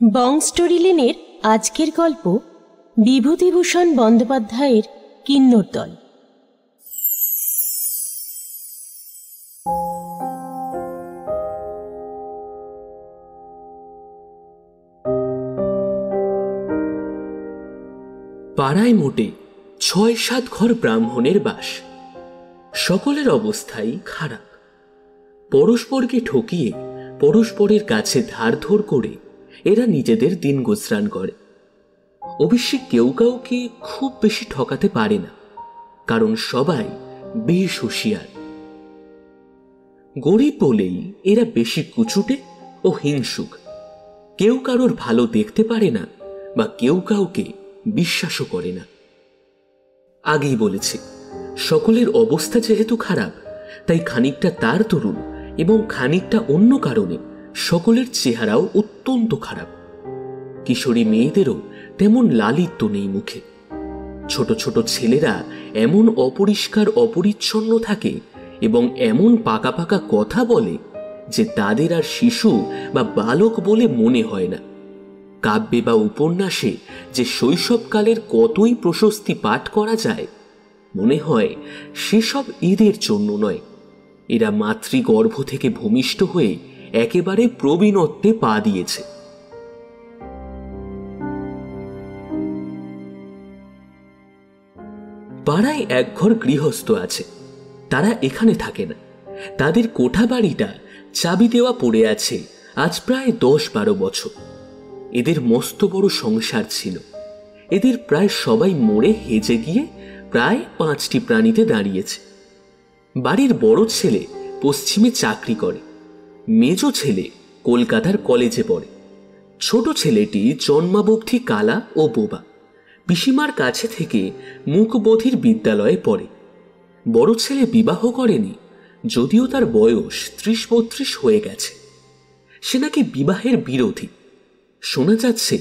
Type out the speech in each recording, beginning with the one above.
বং story লেনের আজকের গল্প বিভূতিভূষণ বন্দ্যোপাধ্যায়ের কিন্নর দল। পাড়ায় মোটে ৬-৭ ঘর ব্রাহ্মণের বাস। সকলের অবস্থাই খারাপ। পরস্পরকে ঠকিয়ে পরস্পরের কাছে ধার করে এরা নিজেদের দিন গুজরান করে। অবশ্যই কেউ কাউকে খুব বেশি ঠকাতে পারে না, কারণ সবাই বেশ হুঁশিয়ার। গরিব বলেই এরা বেশি কুচুটে ও হিংসুক। কেউ কারোর ভালো দেখতে পারে না বা কেউ কাউকে বিশ্বাসও করে না। আগেই বলেছি, সকলের অবস্থা যেহেতু খারাপ, তাই খানিকটা তার দরুন এবং খানিকটা অন্য কারণে সকলের চেহারাও অত্যন্ত খারাপ। কিশোরী মেয়েদেরও তেমন লালিত্য নেই মুখে। ছোট ছোট ছেলেরা এমন অপরিষ্কার অপরিচ্ছন্ন থাকে এবং এমন পাকা পাকা কথা বলে যে তাদের আর শিশু বা বালক বলে মনে হয় না। কাব্যে বা উপন্যাসে যে শৈশবকালের কতই প্রশস্তি পাঠ করা যায়, মনে হয় সেসব এদের জন্য নয়। এরা মাতৃগর্ভ থেকে ভূমিষ্ঠ হয়ে একেবারে প্রবীণত্বে পা দিয়েছে। পাড়ায় এক ঘর গৃহস্থ আছে, তারা এখানে থাকে না। তাদের কোঠা বাড়িটা চাবি দেওয়া পড়ে আছে আজ প্রায় 10-12 বছর। এদের মস্ত বড় সংসার ছিল। এদের প্রায় সবাই মরে হেজে গিয়ে প্রায় 5টি প্রাণীতে দাঁড়িয়েছে। বাড়ির বড় ছেলে পশ্চিমে চাকরি করে, মেজ ছেলে কলকাতার কলেজে পড়ে, ছোট ছেলেটি জন্মাবধি কালা ও বোবা, পিসিমার কাছে থেকে মুখবধির বিদ্যালয়ে পড়ে। বড় ছেলে বিবাহ করেনি, যদিও তার বয়স 30-32 হয়ে গেছে। সে নাকি বিবাহের বিরোধী। শোনা যাচ্ছে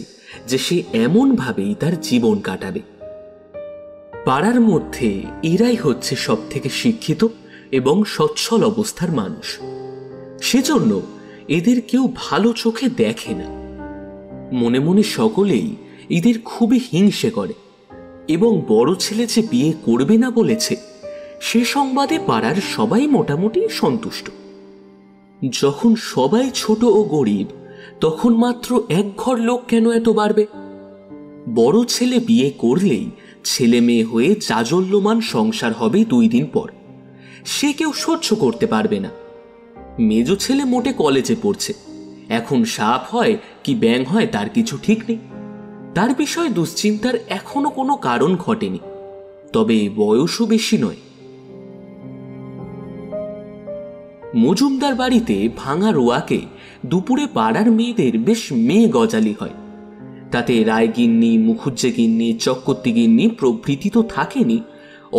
যে সে এমন ভাবেই তার জীবন কাটাবে। পাড়ার মধ্যে এরাই হচ্ছে সব থেকে শিক্ষিত এবং সচ্ছল অবস্থার মানুষ। সেজন্য এদের কেউ ভালো চোখে দেখে না। মনে মনে সকলেই এদের খুবই হিংসে করে এবং বড় ছেলে যে বিয়ে করবে না বলেছে, সে সংবাদে পাড়ার সবাই মোটামুটি সন্তুষ্ট। যখন সবাই ছোট ও গরিব, তখন মাত্র এক ঘর লোক কেন এত বাড়বে? বড় ছেলে বিয়ে করলেই ছেলে মেয়ে হয়ে জাজল্যমান সংসার হবে 2 দিন পর। সে কেউ সহ্য করতে পারবে না। মেজ ছেলে মোটে কলেজে পড়ছে, এখন সাপ হয় কি ব্যাঙ হয় তার কিছু ঠিক নেই। তার বিষয়ে দুশ্চিন্তার এখনো কোনো কারণ ঘটেনি, তবে বয়সও বেশি নয়। মজুমদার বাড়িতে ভাঙা রোয়াকে দুপুরে পাড়ার মেয়েদের বেশ মেয়ে গজালি হয়। তাতে রায়গিন্নি, মুখুজ্জে গিন্নি, চক্রবর্তী গিন্নি প্রভৃতি তো থাকেনি,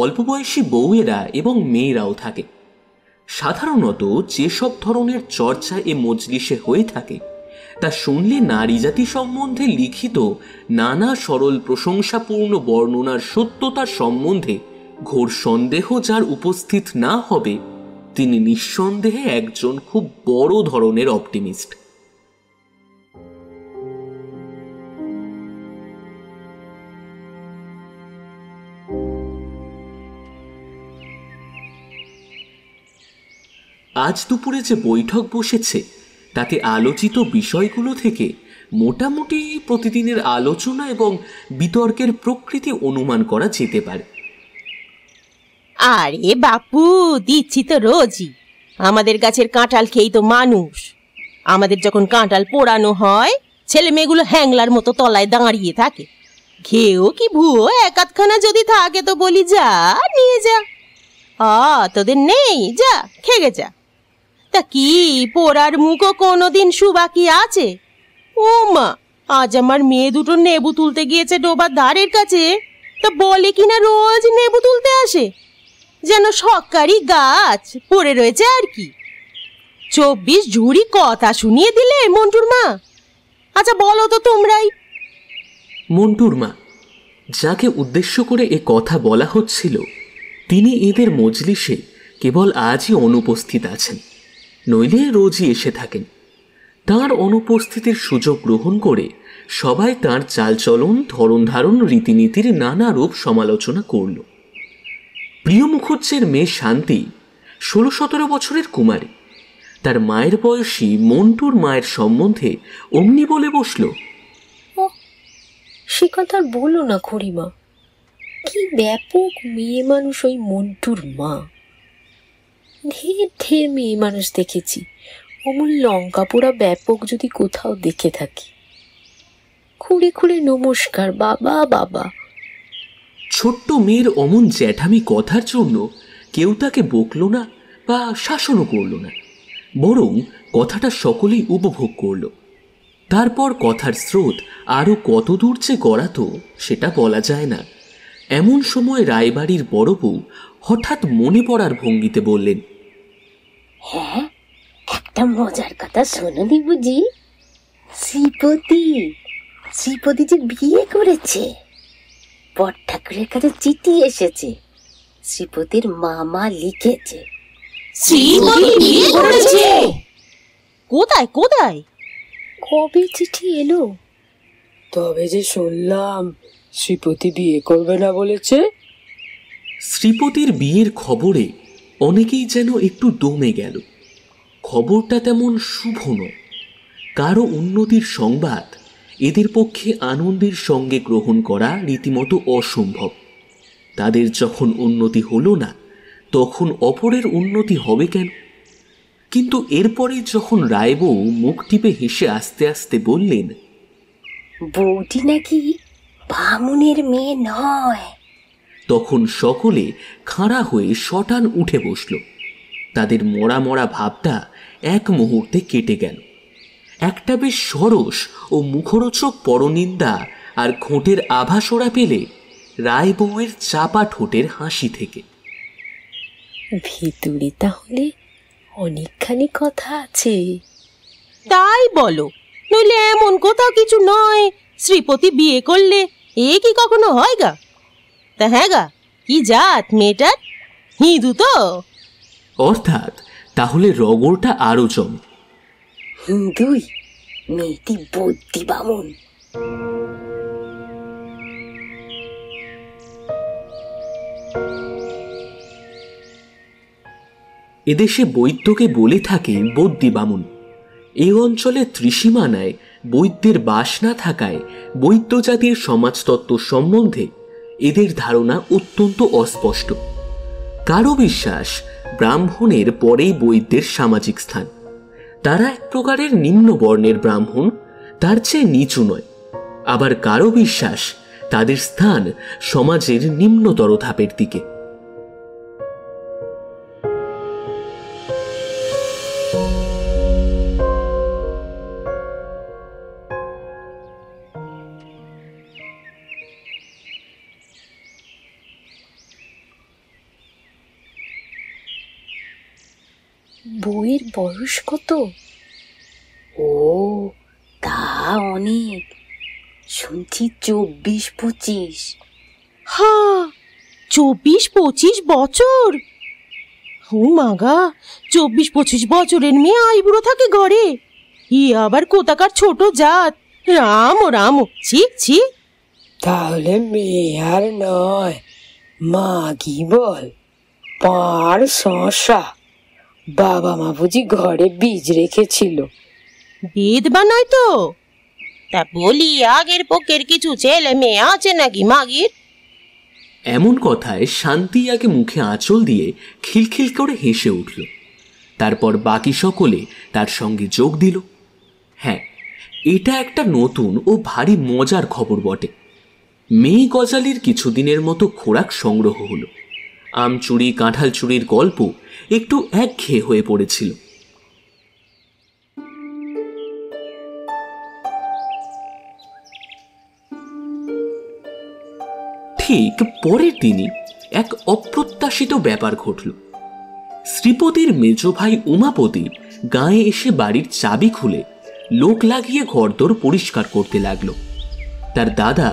অল্প বয়সী বউয়েরা এবং মেয়েরাও থাকে। সাধারণত যেসব ধরনের চর্চা এ মজলিসে হয়ে থাকে, তা শুনলে নারী জাতি সম্বন্ধে লিখিত নানা সরল প্রশংসাপূর্ণ বর্ণনার সত্যতার সম্বন্ধে ঘোর সন্দেহ যার উপস্থিত না হবে, তিনি নিঃসন্দেহে একজন খুব বড় ধরনের অপটিমিস্ট। আজ দুপুরে যে বৈঠক বসেছে, তাতে আলোচিত বিষয়গুলো থেকে মোটামুটি প্রতিদিনের আলোচনা এবং বিতর্কের প্রকৃতি অনুমান করা যেতে পারে। আরে বাপু, দিচ্ছি তো রোজই। আমাদের গাছের কাঁঠাল খেয়েই তো মানুষ। আমাদের যখন কাঁঠাল পোড়ানো হয়, ছেলে মেয়েগুলো হ্যাংলার মতো তলায় দাঁড়িয়ে থাকে। ঘেও কি ভুয়ো 1-8খানা যদি থাকে তো বলি, যা নিয়ে যা। তোদের নেই, যা খেগে যা। তা কি পোড়ার মুখও কোনোদিন সুবাকি আছে? ও মা, আজ আমার মেয়ে দুটো নেবু তুলতে গিয়েছে ডোবার ধারের কাছে, তা বলে কিনা রোজ নেবু তুলতে আসে, যেন সরকারি গাছ পড়ে রয়েছে আর কি। 24 ঝুড়ি কথা শুনিয়ে দিলে মন্টুর মা। আচ্ছা বলো তো তোমরাই। মন্টুর মা, যাকে উদ্দেশ্য করে এ কথা বলা হচ্ছিল, তিনি এদের মজলিসে কেবল আজই অনুপস্থিত আছেন, নইলে রোজই এসে থাকেন। তাঁর অনুপস্থিতির সুযোগ গ্রহণ করে সবাই তাঁর চালচলন, ধরন ধারণ, রীতিনীতির নানা রূপ সমালোচনা করল। প্রিয় মুখুজ্জের মেয়ে শান্তি 16-17 বছরের কুমারী। তার মায়ের বয়সী মন্টুর মায়ের সম্বন্ধে অমনি বলে বসল, ও সে কথা বলো না খুড়িমা, কি ব্যাপক মেয়ে মানুষ ওই মন্টুর মা। ঢের ঢের মেয়ে মানুষ দেখেছি, অমূল লঙ্কা পোড়া ব্যাপক যদি কোথাও দেখে থাকি। খুঁড়ে খুঁড়ে নমস্কার, বাবা বাবা। ছোট্ট মেয়ের অমন জ্যাঠামি কথার জন্য কেউ তাকে বকল না বা শাসনও করল না, বরং কথাটা সকলেই উপভোগ করল। তারপর কথার স্রোত আরও কত দূর যে গড়াতো সেটা বলা যায় না। এমন সময় রায়বাড়ির বড় বউ হঠাৎ মনে পড়ার ভঙ্গিতে বললেন, হ্যাঁ, একটা মজার কথা শোনোনি বুঝি? শ্রীপতি যে বিয়ে করেছে। বড় ঠাকুরের কাছে চিঠি এসেছে, শ্রীপতির মামা লিখেছে। শ্রীপতি বিয়ে করেছে? কোথায় কোথায়? কবে চিঠি এলো? তবে যে শুনলাম শ্রীপতি বিয়ে করবে না বলেছে। শ্রীপতির বিয়ের খবরে অনেকেই যেন একটু দমে গেল। খবরটা তেমন শুভ নয়। কারো উন্নতির সংবাদ এদের পক্ষে আনন্দের সঙ্গে গ্রহণ করা রীতিমতো অসম্ভব। তাদের যখন উন্নতি হলো না, তখন অপরের উন্নতি হবে কেন? কিন্তু এরপরে যখন রায়বউ মুখ টিপে হেসে আস্তে আস্তে বললেন, বউটি নাকি বামুনের মেয়ে নয়, তখন সকলে খাড়া হয়ে শটান উঠে বসল। তাদের মরা মরা ভাবটা এক মুহূর্তে কেটে গেল। একটা বেশ সরস ও মুখরোচক পরনিন্দা আর খোঁটের আভাস ওরা পেলে রায়বউয়ের চাপা ঠোঁটের হাসি থেকে। ভিতরে তাহলে অনেকখানি কথা আছে। তাই বলো, নইলে এমন কোথাও কিছু নয় শ্রীপতি বিয়ে করলে এ কি কখনো হয় গা? তা হ্যাঁ গা, কি জাত মেয়েটার? হিঁদু তো? অর্থাৎ তাহলে রগরটা আরো জমে। হিন্দুই, মেয়েটি বদ্যি বামুন। এদেশে বৈদ্যকে বলে থাকে বদ্যি বামুন। এই অঞ্চলে ত্রিসীমানায় বৈদ্যের বাস না থাকায় বৈদ্য জাতির সমাজতত্ত্ব সম্বন্ধে এদের ধারণা অত্যন্ত অস্পষ্ট। কারো বিশ্বাস ব্রাহ্মণের পরেই বৈদ্যের সামাজিক স্থান। তারা এক প্রকারের নিম্ন বর্ণের ব্রাহ্মণ, তার চেয়ে নিচু নয়। আবার কারো বিশ্বাস তাদের স্থান সমাজের নিম্নতর ধাপের দিকে। বউয়ের বয়স কত? ও তা অনেক, শুনছি 24-25। হা, 24-25 বছর? ও মাগা, 24-25 বছরের মেয়ে আইবুড়ো থাকে ঘরে? ই আবার কোথাকার ছোট জাত! রাম ও রাম, ছি ছি। তাহলে মেয়ে আর নয়, মাগি বল। পার শশা, বাবা মা বুঝি ঘরে বীজ রেখেছিল। বেদ বানায় তো? তা বলি, আগের পক্ষের কিছু ছেলে মেয়ে আছে নাকি মাগির? এমন কথায় শান্তি আগে মুখে আঁচল দিয়ে খিলখিল করে হেসে উঠল। তারপর বাকি সকলে তার সঙ্গে যোগ দিল। হ্যাঁ, এটা একটা নতুন ও ভারী মজার খবর বটে। মেয়ে গজালির কিছুদিনের মতো খোরাক সংগ্রহ হলো। আমচুরি, কাঁঠাল চুরির গল্প একটু একঘেয়ে হয়ে পড়েছিল। ঠিক পরের দিনই এক অপ্রত্যাশিত ব্যাপার ঘটল। শ্রীপতির মেজ ভাই উমাপতি গায়ে এসে বাড়ির চাবি খুলে লোক লাগিয়ে ঘরদোর পরিষ্কার করতে লাগলো। তার দাদা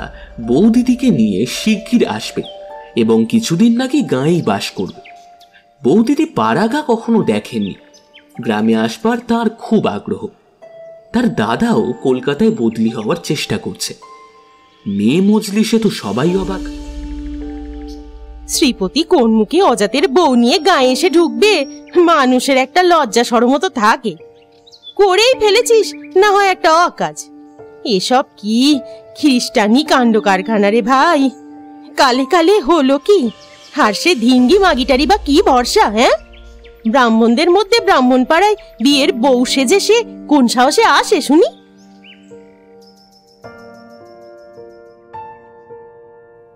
বৌদিদিকে নিয়ে শিগগির আসবে এবং কিছুদিন নাকি গাঁয়েই বাস করবে। বৌদিদি পাড়াগা কখনো দেখেননি, গ্রামে আসবার তার খুব আগ্রহ। তার দাদাও কলকাতায় বদলি হওয়ার চেষ্টা করছে। মেয়ে মজলিসে তো সবাই অবাক। শ্রীপতি কোন মুখে অজাতের বউ নিয়ে গায়ে এসে ঢুকবে? মানুষের একটা লজ্জা শরম তো থাকে। করেই ফেলেছিস না হয় একটা অকাজ। এসব কি খ্রিস্টানি কাণ্ড কারখানা রে ভাই? কালে কালে হলো কি? আর সে ধিঙ্গি মাগিটারি বা কি ভরসা? হ্যাঁ, ব্রাহ্মণদের মধ্যে ব্রাহ্মণ পাড়ায় বিয়ের বউ সেজে সে কোন সাহসে আসে শুনি?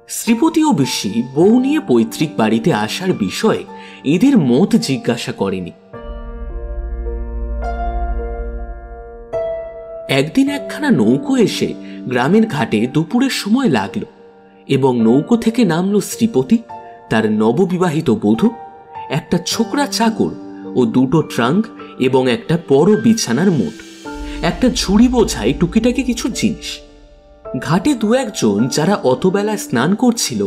শ্রীপতি ও বেশি বউ নিয়ে পৈতৃক বাড়িতে আসার বিষয়ে এদের মত জিজ্ঞাসা করেনি। একদিন একখানা নৌকো এসে গ্রামের ঘাটে দুপুরের সময় লাগলো এবং নৌকো থেকে নামলো শ্রীপতি, তার নববিবাহিত বধূ, একটা ছোকরা চাকর ও দুটো ট্রাঙ্ক এবং একটা বড় বিছানার মোট, একটা ঝুড়ি বোঝাই টুকিটাকি কিছু জিনিস। ঘাটে দু একজন যারা অতবেলায় স্নান করছিল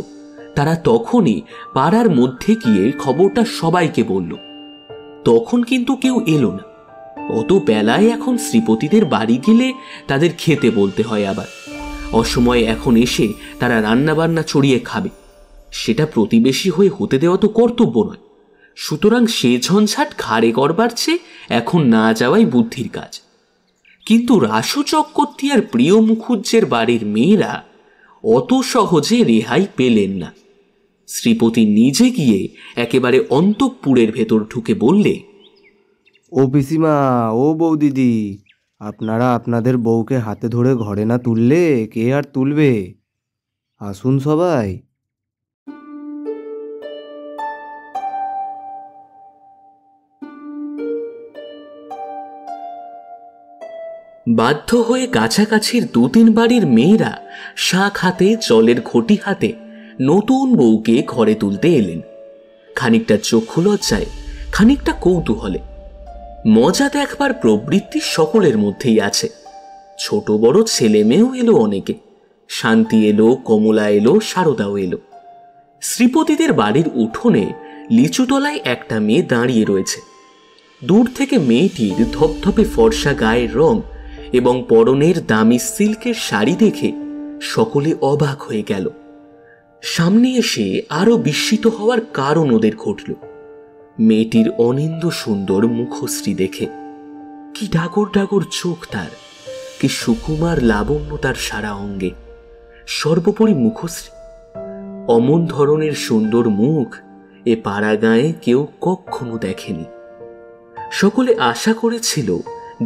তারা তখনই পাড়ার মধ্যে গিয়ে খবরটা সবাইকে বলল। তখন কিন্তু কেউ এলো না। অত বেলায় এখন শ্রীপতিদের বাড়ি গেলে তাদের খেতে বলতে হয়, আবার অসময়ে এখন এসে তারা রান্না বান্না ছড়িয়ে খাবে, সেটা প্রতিবেশী হয়ে হতে দেওয়া তো কর্তব্য নয়। সুতরাং সে ঝঞ্ঝাট ঘাড়ে করবার চেয়ে এখন না যাওয়াই বুদ্ধির কাজ। কিন্তু রাসু চক্রবর্তী আর প্রিয় মুখুজ্জের বাড়ির মেয়েরা অত সহজে রেহাই পেলেন না। শ্রীপতি নিজে গিয়ে একেবারে অন্তঃপুরের ভেতর ঢুকে বললে, ও পিসিমা, ও বৌদিদি, আপনারা আপনাদের বউকে হাতে ধরে ঘরে না তুললে কে আর তুলবে? আসুন সবাই। বাধ্য হয়ে কাছাকাছির দু তিন বাড়ির মেয়েরা শাঁখ হাতে জলের ঘটি হাতে নতুন বউকে ঘরে তুলতে এলেন, খানিকটা চক্ষু লজ্জায়, খানিকটা কৌতূহলে। মজা দেখবার প্রবৃত্তি সকলের মধ্যেই আছে। ছোট বড় ছেলে মেয়েও এলো অনেকে। শান্তি এলো, কমলা এলো, সারদাও এলো। শ্রীপতিদের বাড়ির উঠোনে লিচুতলায় একটা মেয়ে দাঁড়িয়ে রয়েছে। দূর থেকে মেয়েটির ধপধপে ফর্সা গায়ের রং এবং পরনের দামি সিল্কের শাড়ি দেখে সকলে অবাক হয়ে গেল। সামনে এসে আরো বিস্মিত হওয়ার কারণ ওদের ঘটল মেয়েটির অনিন্দ সুন্দর মুখশ্রী দেখে। কি ডাগর ডাগর চোখ তার, কি সুকুমার লাবণ্য তার সারা অঙ্গে। সর্বোপরি মুখশ্রী, অমন ধরনের সুন্দর মুখ এ পাড়া গাঁয়ে কেউ কখনো দেখেনি। সকলে আশা করেছিল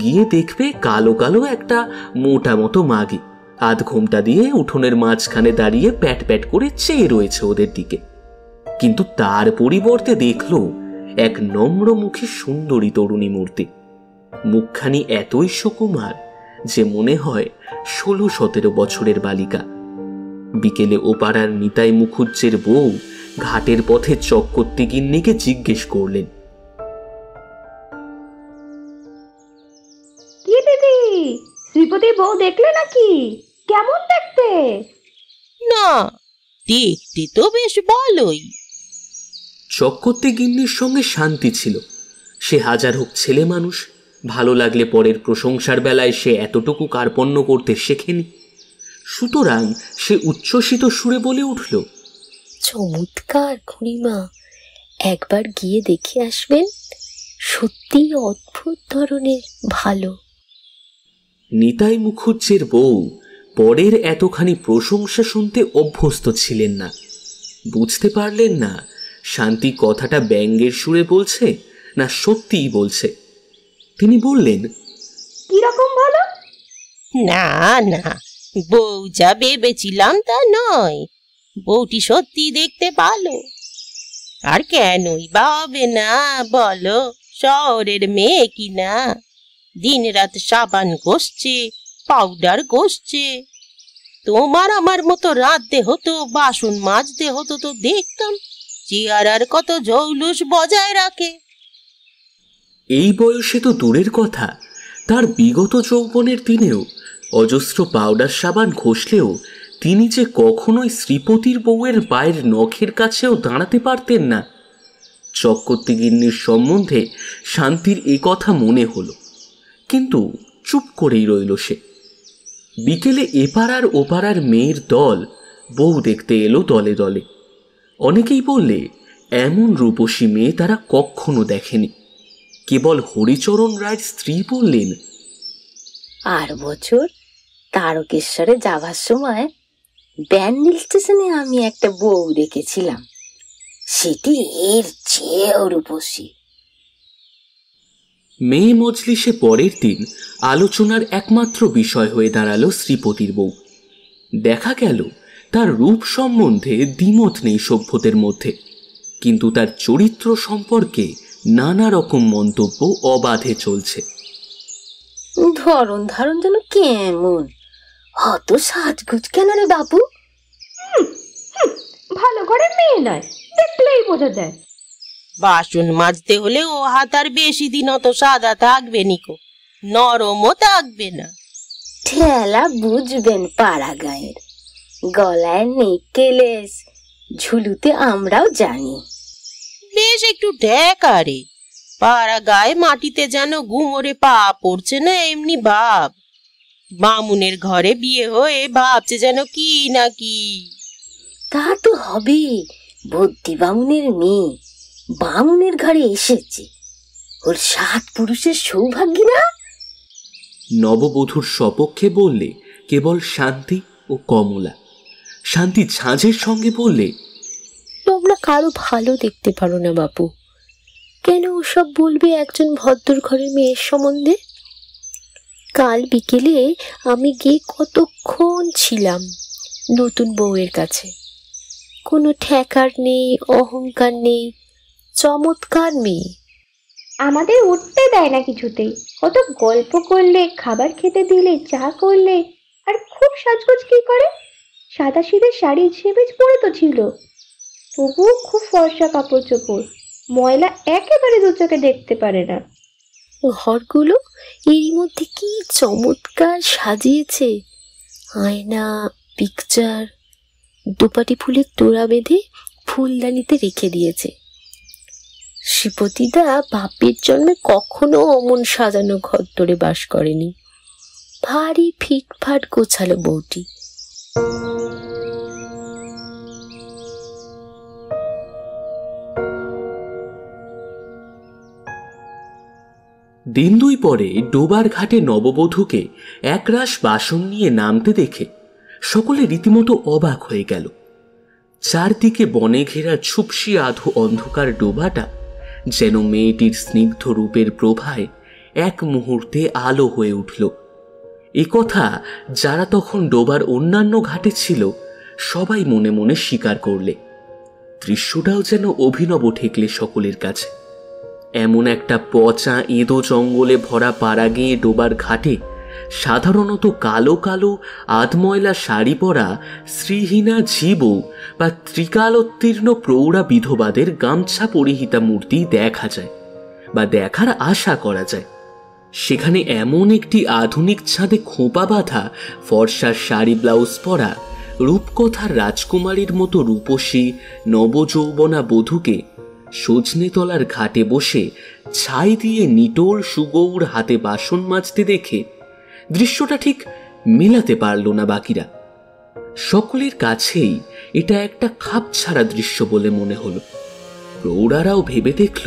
গিয়ে দেখবে কালো কালো একটা মোটা মতো মাগি আধ ঘোমটা দিয়ে উঠোনের মাঝখানে দাঁড়িয়ে প্যাট প্যাট করে চেয়ে রয়েছে ওদের দিকে। কিন্তু তার পরিবর্তে দেখল এক নম্রমুখী সুন্দরী তরুণী মূর্তি। মুখখানি এতই সুকুমার যে মনে হয় 16-17 বছরের বালিকা। বিকেলে ও পাড়ার নিতাই মুখুজ্জের বউ ঘাটের পথে চক্রবর্তী গিন্নিকে জিজ্ঞেস করলেন, কি দিদি, শ্রীপতি বউ দেখলে নাকি? কেমন দেখতে? না, দেখতে তো বেশ ভালোই। চক্রবর্তী গিন্নির সঙ্গে শান্তি ছিল। সে হাজার হোক ছেলে মানুষ, ভালো লাগলে পরের প্রশংসার বেলায় সে এতটুকু কার্পণ্য করতে শেখেনি। সুতরাং সে উচ্ছ্বসিত সুরে বলে উঠল, চমৎকার খুড়িমা, একবার গিয়ে দেখে আসবেন, সত্যি অদ্ভুত ধরনের ভালো। নিতাই মুখুজ্জের বউ পরের এতখানি প্রশংসা শুনতে অভ্যস্ত ছিলেন না। বুঝতে পারলেন না শান্তি কথাটা ব্যঙ্গের সুরে বলছে না সত্যিই বলছে। তিনি বললেন, কিরকম ভালো? না না, বউ যা ভেবেছিলাম তা নয়। বউটি সত্যি দেখতে ভালো। আর কেনই বা হবে না বলো? শহরের মেয়ে কিনা, দিন রাত সাবান ঘষছে, পাউডার ঘষছে। তোমার আমার মতো রাঁধতে হতো, বাসন মাজতে হতো তো দেখতাম চেহারার কত জৌলুস বজায় রাখে। এই বয়সে তো দূরের কথা, তার বিগত যৌবনের দিনেও অজস্র পাউডার সাবান ঘষলেও তিনি যে কখনোই শ্রীপতির বউয়ের পায়ের নখের কাছেও দাঁড়াতে পারতেন না। চক্রবর্তী গিন্নির সম্বন্ধে শান্তির এ কথা মনে হলো, কিন্তু চুপ করেই রইল সে। বিকেলে এপাড়ার ওপাড়ার মেয়ের দল বউ দেখতে এলো দলে দলে। অনেকেই বললে এমন রূপসী মেয়ে তারা কখনো দেখেনি। কেবল হরিচরণ রায়ের স্ত্রী বললেন, আর বছর তারকেশ্বরে যাবার সময় ব্যান্ডেল স্টেশনে আমি একটা বউ দেখেছিলাম, সেটি এর চেয়েও রূপসী। মেয়ে মজলিসে পরের দিন আলোচনার একমাত্র বিষয় হয়ে দাঁড়ালো শ্রীপতির বউ। দেখা গেল তার রূপ সম্বন্ধে দ্বিমত নেই সভ্যদের মধ্যে, কিন্তু তার চরিত্র সম্পর্কে নানা রকম মন্তব্য অবাধে চলছে। ধরন ধারণ যেন কেমন, অত সাজগুজ কেন রে বাবু? ভালো ঘরের মেয়ে নয়, দেখলেই বোঝা যায়। বাসন মাজতে হলে ও হাত আর বেশি দিন অত সাদা থাকবে নিকো, নরমও থাকবে না। ঠেলা বুঝবেন পাড়া গায়ের, গলায় নেকলেস, ঝুলুতে আমরাও জানি। বেশ একটু ঢেকা রে, পাড়া গায়ে মাটিতে যেন গুমরে পা পড়ছে না এমনি ভাব। বামুনের ঘরে বিয়ে হয়ে ভাবছে যেন কি না কি। তা তো হবে, ভর্তি বামুনের মেয়ে বামুনের ঘরে এসেছে, ওর 7 পুরুষের সৌভাগ্য না। নববধূর সপক্ষে বললে কেবল শান্তি ও কমলা। শান্তি ঝাঁঝের সঙ্গে বললে, তোমরা কারো ভালো দেখতে পারো না বাপু, কেন ওসব বলবে একজন ভদ্র ঘরের মেয়ের সম্বন্ধে? কাল বিকেলে আমি গিয়ে কতক্ষণ ছিলাম নতুন বউয়ের কাছে, কোনো ঠেকার নেই, অহংকার নেই, চমৎকার মেয়ে। আমাদের উঠতে দেয় না কিছুতেই, কত গল্প করলে, খাবার খেতে দিলে, চা করলে, আর খুব সাজগোজ কি করে, সাদা সিধে শাড়ি ঝেবেজ পরে তো ছিল, তবুও খুব ফর্সা কাপড় চোপড়, ময়লা একেবারে দু চোখে দেখতে পারে না। ঘরগুলো এরই মধ্যে কি চমৎকার সাজিয়েছে, আয়না, পিকচার, দোপাটি ফুলের তোড়া বেঁধে ফুলদানিতে রেখে দিয়েছে। শ্রীপতিদা বাপের জন্মে কখনো অমন সাজানো ঘর তোরে বাস করেনি, ভারী ফিটফাট গোছালো বউটি। দিন 2 পরে ডোবার ঘাটে নববধূকে একরাশ বাসন নিয়ে নামতে দেখে সকলে রীতিমতো অবাক হয়ে গেল। চারদিকে বনে ঘেরা ছুপসি আধো অন্ধকার ডোবাটা যেন মেয়েটির স্নিগ্ধ রূপের প্রভায় এক মুহূর্তে আলো হয়ে উঠল। এ কথা যারা তখন ডোবার অন্যান্য ঘাটে ছিল সবাই মনে মনে স্বীকার করলে। দৃশ্যটাও যেন অভিনব ঠেকলে সকলের কাছে। এমন একটা পচা এঁদো জঙ্গলে ভরা পাড়া গিয়ে ডোবার ঘাটে সাধারণত কালো কালো আধময়লা শাড়ি পরা শ্রীহীনা ঝিবৌ বা ত্রিকালোত্তীর্ণ প্রৌঢ়া বিধবাদের গামছা পরিহিতা মূর্তি দেখা যায় বা দেখার আশা করা যায়। সেখানে এমন একটি আধুনিক ছাদে খোঁপা বাঁধা ফর্সার শাড়ি ব্লাউজ পরা রূপকথার রাজকুমারীর মতো রূপসী নবযৌবনা বধূকে সজনেতলার ঘাটে বসে ছাই দিয়ে নিটোল সুগৌর হাতে বাসন মাজতে দেখে দৃশ্যটা ঠিক মেলাতে পারল না বাকিরা। সকলের কাছেই এটা একটা খাপছাড়া দৃশ্য বলে মনে হলো। প্রৌঢ়ারাও ভেবে দেখল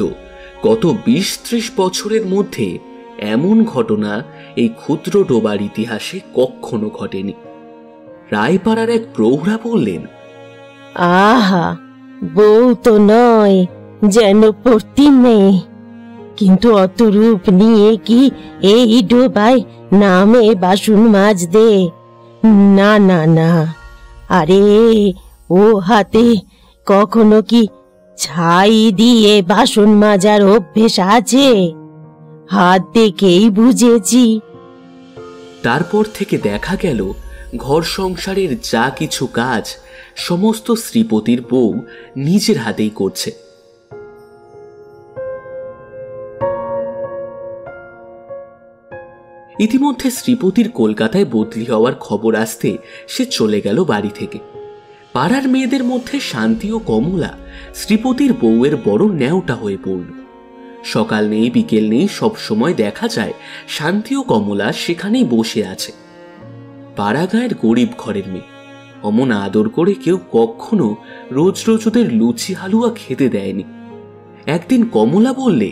গত 20-30 বছরের মধ্যে এমন ঘটনা এই ক্ষুদ্র ডোবার ইতিহাসে কখনো ঘটেনি। রায়পাড়ার এক প্রৌঢ়া বললেন, আহা, বউ তো নয়, যেন পড়তি মেয়ে, কিন্তু অত রূপ নিয়ে কি এই ডোবায় নামে বাসন মাজতে? না না না, আরে ও হাতে কখনো কি ছাই দিয়ে বাসন মাজার অভ্যেস আছে? হাত দেখেই বুঝেছি। তারপর থেকে দেখা গেল ঘর সংসারের যা কিছু কাজ সমস্ত শ্রীপতির বউ নিজের হাতেই করছে। ইতিমধ্যে শ্রীপতির কলকাতায় বদলি হওয়ার খবর আসতে সে চলে গেল বাড়ি থেকে। পাড়ার মেয়েদের মধ্যে শান্তি ও কমলা শ্রীপতির বউয়ের বড় ন্যাওটা হয়ে পড়ল। সকাল নেই বিকেল নেই, সব সময় দেখা যায় শান্তি ও কমলা সেখানেই বসে আছে। পাড়া গায়ের গরিব ঘরের মেয়ে, অমন আদর করে কেউ কখনো রোজ রোজ ওদের লুচি হালুয়া খেতে দেয়নি। একদিন কমলা বললে,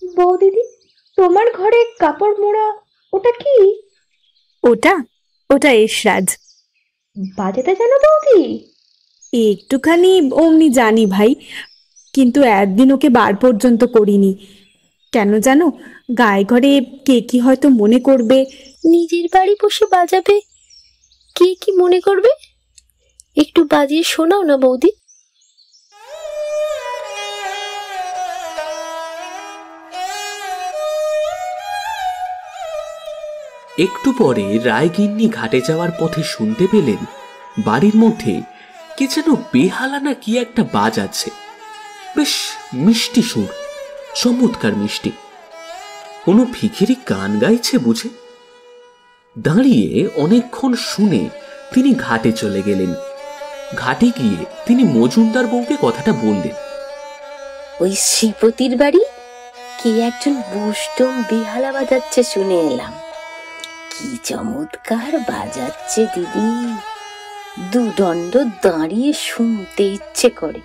বৌদিদি, তোমার ঘরে কাপড় মোড়া ওটা কি? ওটা ওটা এসরাজ। বাজাতে জানো বৌদি? একটুখানি অমনি জানি ভাই, কিন্তু একদিন ওকে বার পর্যন্ত করিনি। কেন জানো, গায়ে ঘরে কে কি হয়তো মনে করবে। নিজের বাড়ি বসে বাজাবে, কে কি মনে করবে? একটু বাজিয়ে শোনাও না বৌদি। একটু পরে রায়গিন্নি ঘাটে যাওয়ার পথে শুনতে পেলেন বাড়ির মধ্যে কে যেন বেহালা না কি একটা বাজাচ্ছে। বেশ মিষ্টি সুর, চমৎকার মিষ্টি। কোনো ভিখিরি গান গাইছে বুঝে। দাঁড়িয়ে অনেকক্ষণ শুনে তিনি ঘাটে চলে গেলেন। ঘাটে গিয়ে তিনি মজুমদার বউকে কথাটা বললেন। ওই শ্রীপতির বাড়ি কে একজন বুষ্টম বেহালা বাজাচ্ছে শুনে এলাম। কি চমৎকার বাজাচ্ছে দিদি, দুদণ্ড দাঁড়িয়ে শুনতে ইচ্ছে করে।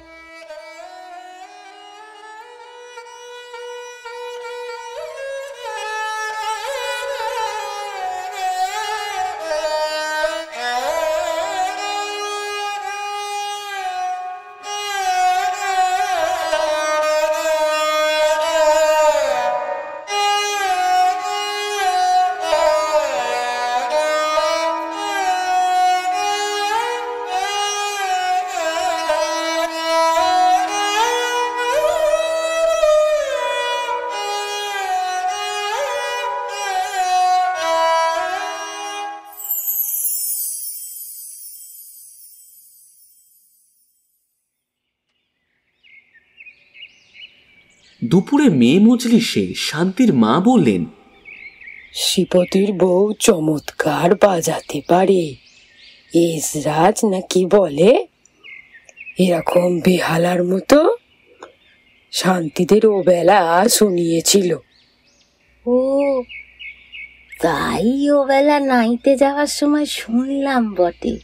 দুপুরে মেয়ে মজলিসে শান্তির মা বললেন, শ্রীপতির বউ চমৎকার বাজাতে পারে। এসরাজ নাকি বলে এরকম বেহালার মতো শান্তিদের ও বেলা শুনিয়েছিল। ও তাই ও বেলা নাইতে যাওয়ার সময় শুনলাম বটে।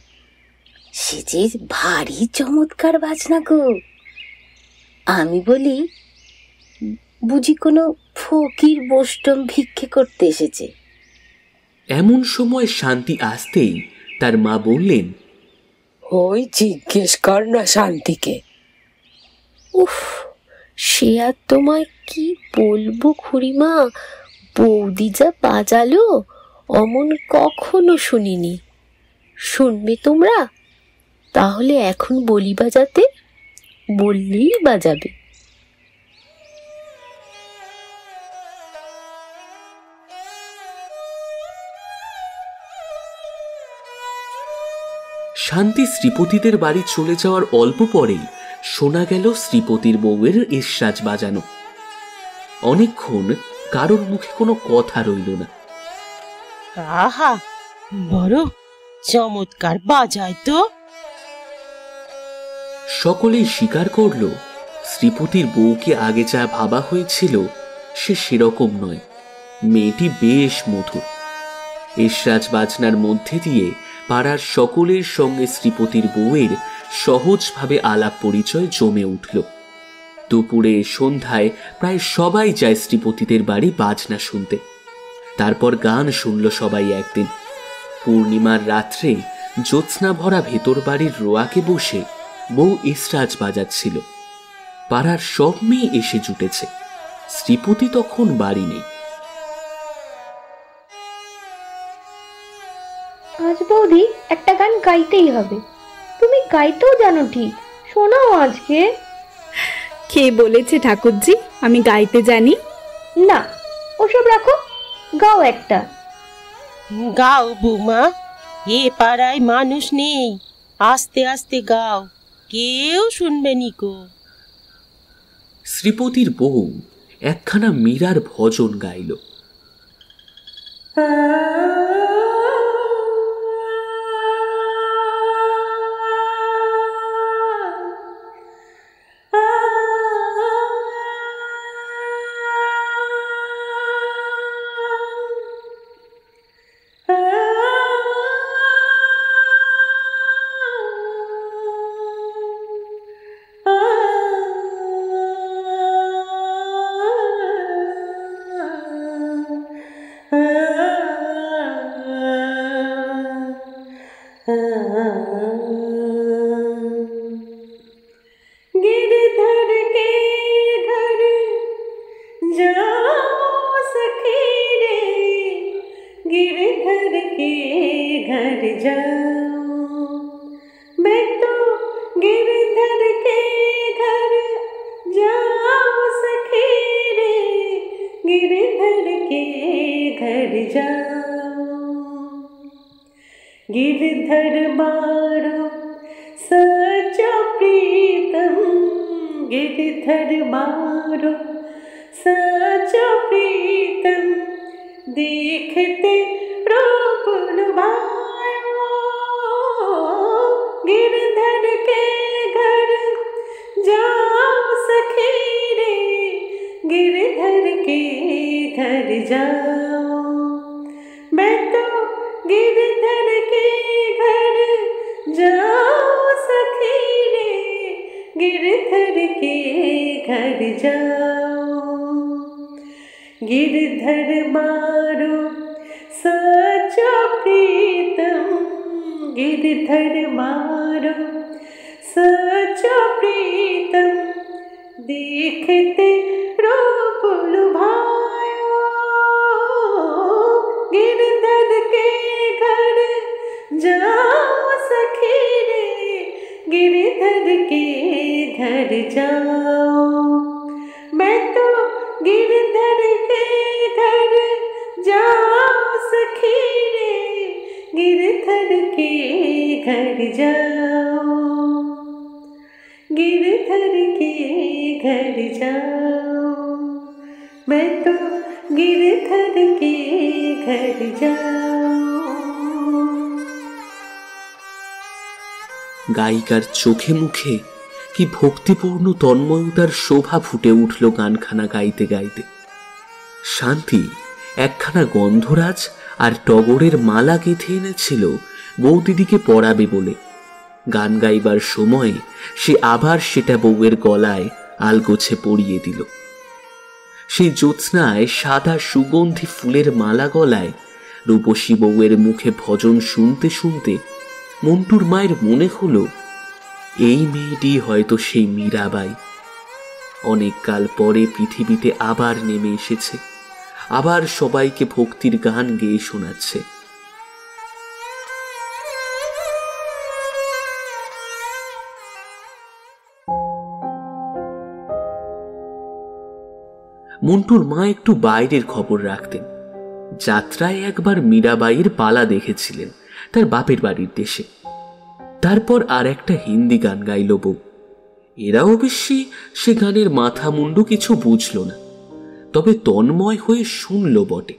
সে যে ভারী চমৎকার বাজনা গো। আমি বলি, বুঝি কোনো ফকির বৈষ্ণব ভিক্ষে করতে এসেছে। এমন সময় শান্তি আসতেই তার মা বললেন, ওই জিজ্ঞেস কর না শান্তিকে। উফ, সে আর তোমায় কি বলবো খুড়িমা, বৌদি যা বাজালো অমন কখনো শুনিনি। শুনবে তোমরা? তাহলে এখন বলি বাজাতে, বললেই বাজাবে। শান্তি শ্রীপতিদের বাড়ি চলে যাওয়ার অল্প পরেই শোনা গেল শ্রীপতির বউয়ের এসরাজ বাজানো। অনেকক্ষণ কারোর মুখে কোনো কথা রইল না। আহা, বড় চমৎকার বাজায় তো। সকলেই স্বীকার করল শ্রীপতির বউকে আগে যা ভাবা হয়েছিল সে সেরকম নয়। মেয়েটি বেশ মধুর। এসরাজ বাজনার মধ্যে দিয়ে পাড়ার সকলের সঙ্গে শ্রীপতির বউয়ের সহজভাবে আলাপ পরিচয় জমে উঠল। দুপুরে সন্ধ্যায় প্রায় সবাই যায় শ্রীপতিদের বাড়ি বাজনা শুনতে। তারপর গান শুনল সবাই একদিন। পূর্ণিমার রাত্রে জ্যোৎস্না ভরা ভেতর বাড়ির রোয়াকে বসে বউ এসরাজ বাজাচ্ছিল। পাড়ার সব মেয়ে এসে জুটেছে। শ্রীপতি তখন বাড়ি নেই। আজ বৌদি একটা গান গাইতেই হবে। তুমি গাইতেও জানো ঠিক, শোনাও আজকে। কে বলেছে ঠাকুরজি আমি গাইতে জানি? না, ওসব রাখো, গাও একটা। গাও বৌমা, এ পাড়ায় মানুষ নেই, আস্তে আস্তে গাও, কেউ শুনবে নিকো। শ্রীপতির বউ একখানা মীরার ভজন গাইল। जाओ सखी रे गिरधर के घर जाओ, मैं तो गिरधर के घर जाओ सखी रे गिरधर के घर जाओ। गिरधर मारो सच्चा प्रीतम, गिरधर मारो सच्चा प्रीतम, देखते रूप लुभायो। गिरधर के घर जाओ सखी रे गिरधर के घर जाओ, मैं तो गिरधर के घर जाओ सखी रे गिरधर के घर जाओ। गिरधर मारो सच्चा प्रीतम, गिरधर मारो सच्चा प्रीतम, देखते रूप लुभायो। गिरधर के घर जाओ सखी रे गिरधर के घर जाओ, मैं तो गिरधर के घर जाओ सखी रे गिरधर के घर जाओ, गिरधर के घर जाओ, मैं तो गिरधर के घर जाओ। গায়িকার চোখে মুখে কি ভক্তিপূর্ণ তন্ময়তার শোভা ফুটে উঠল গানখানা গাইতে গাইতে। শান্তি একখানা গন্ধরাজ আর টগরের মালা গেঁথে এনেছিল বৌদিদিকে পরাবে বলে। গান গাইবার সময় সে আবার সেটা বউয়ের গলায় আলগোছে পরিয়ে দিল। সেই জ্যোৎস্নায় সাদা সুগন্ধি ফুলের মালা গলায় রূপসী বউয়ের মুখে ভজন শুনতে শুনতে মন্টুর মায়ের মনে হলো এই মেয়েটি হয়তো সেই মীরাবাই। অনেক কাল পরে পৃথিবীতে আবার নেমে এসেছে, আবার সবাইকে ভক্তির গান গেয়ে শোনাচ্ছে। মন্টুর মা একটু বাইরের খবর রাখতেন। যাত্রায় একবার মীরাবাইয়ের পালা দেখেছিলেন তার বাপের বাড়ির দেশে। তারপর আর একটা হিন্দি গান গাইল বউ। এরা অবশ্যই সে গানের মাথা মুন্ডু কিছু বুঝল না, তবে তন্ময় হয়ে শুনল বটে।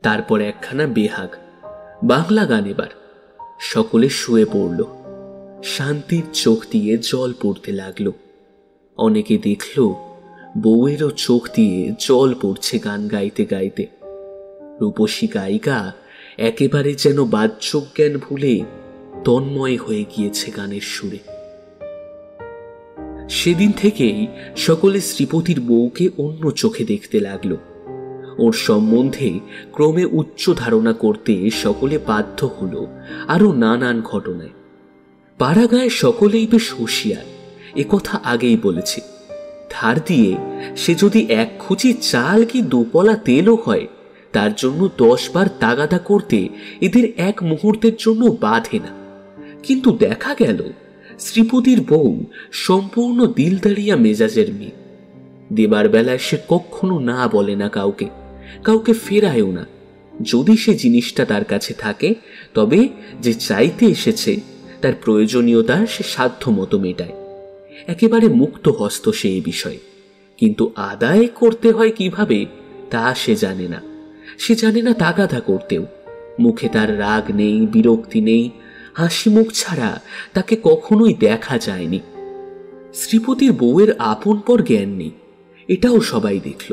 তারপর একখানা বেহাগ বাংলা গান। এবার সকলে শুয়ে পড়ল। শান্তির চোখ দিয়ে জল পড়তে লাগলো। অনেকে দেখল বউয়েরও চোখ দিয়ে জল পড়ছে গান গাইতে গাইতে। রূপসী গায়িকা একেবারে যেন বাহ্যজ্ঞান ভুলে তন্ময় হয়ে গিয়েছে গানের সুরে। সেদিন থেকেই সকলে শ্রীপতির বউকে অন্য চোখে দেখতে লাগলো। ওর সম্বন্ধে ক্রমে উচ্চ ধারণা করতে সকলে বাধ্য হলো আরো নানান ঘটনায়। পাড়াগাঁয়ে সকলেই বেশ হুঁশিয়ার, একথা আগেই বলেছি। ধার দিয়ে সে যদি এক খুচি চাল কি দুপলা তেলও হয়, তার জন্য 10 বার তাগাদা করতে এদের এক মুহূর্তের জন্য বাধে না। কিন্তু দেখা গেল শ্রীপতির বউ সম্পূর্ণ দিলদারিয়া মেজাজের মেয়ে। দেবার বেলায় সে কখনো না বলে না কাউকে, কাউকে ফেরায়ও না। যদি সে জিনিসটা তার কাছে থাকে, তবে যে চাইতে এসেছে তার প্রয়োজনীয়তা সে সাধ্য মতো মেটায়। একেবারে মুক্ত হস্ত সে এই বিষয়ে। কিন্তু আদায় করতে হয় কিভাবে তা সে জানে না। সে জানে না তাগাদা করতেও। মুখে তার রাগ নেই, বিরক্তি নেই, হাসি মুখ ছাড়া তাকে কখনোই দেখা যায়নি। শ্রীপতির বউয়ের আপন পর জ্ঞান নেই, এটাও সবাই দেখল।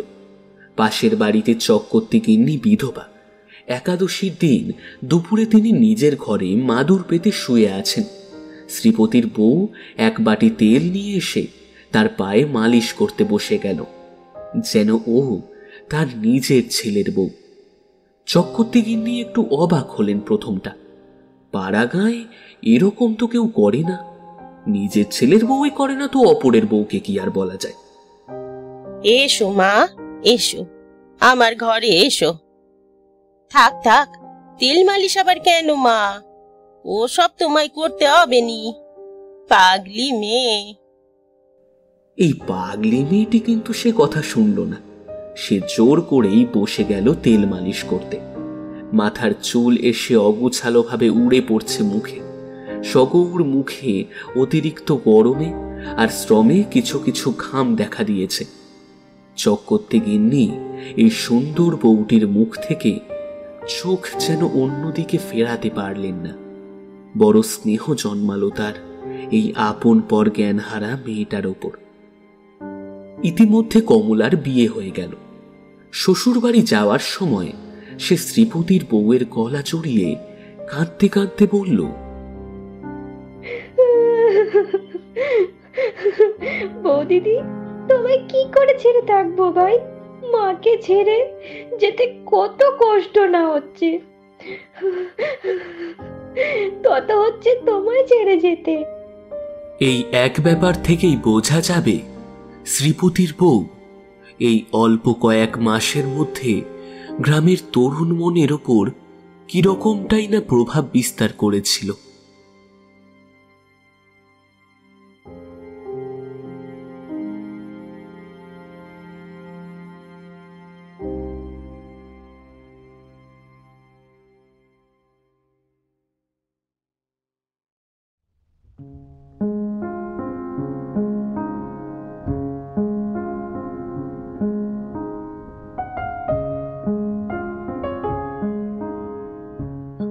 পাশের বাড়িতে চক্কর্তি গিন্নি বিধবা। একাদশীর দিন দুপুরে তিনি নিজের ঘরে মাদুর পেতে শুয়ে আছেন। শ্রীপতির বউ এক বাটি তেল নিয়ে এসে তার পায়ে মালিশ করতে বসে গেল, যেন ও তার নিজের ছেলের বউ। চক্কর্তি গিন্নি একটু অবাক হলেন প্রথমটা। পাড়াগাঁয়ে এরকম তো কেউ করে না। নিজের ছেলের বউই করে না তো অপরের বউকে কি আর বলা যায়। এসো মা, এসো, আমার ঘরে এসো। থাক থাক, তেল মালিশ আবার কেন মা? ও সব তোমায় করতে হবে নি, পাগলি মেয়ে। এই পাগলি মেয়েটি কিন্তু সে কথা শুনল না। সে জোর করেই বসে গেল তেল মালিশ করতে। মাথার চুল এসে অগুছালো ভাবে উড়ে পড়ছে মুখে। সগৌর মুখে অতিরিক্ত গরমে আর শ্রমে কিছু কিছু ঘাম দেখা দিয়েছে। চক্করতে গিন্নি এই সুন্দর বউটির মুখ থেকে চোখ যেন অন্যদিকে ফেরাতে পারলেন না। বড় স্নেহ জন্মালো তার এই আপন পর জ্ঞানহারা মেয়েটার ওপর। ইতিমধ্যে কমলার বিয়ে হয়ে গেল। শ্বশুরবাড়ি যাওয়ার সময় সে শ্রীপতির বউয়ের গলা জড়িয়ে কাঁদতে কাঁদতে বলল, বৌদিদি, তোমায় কি করে ছেড়ে থাকবো ভাই? মাকে ছেড়ে যেতে কত কষ্ট না হচ্ছে, তত হচ্ছে তোমায় ছেড়ে যেতে। এই এক ব্যাপার থেকেই বোঝা যাবে শ্রীপতির বউ এই অল্প কয়েক মাসের মধ্যে গ্রামের তরুণ মনের ওপর কিরকমটাই না প্রভাব বিস্তার করেছিল।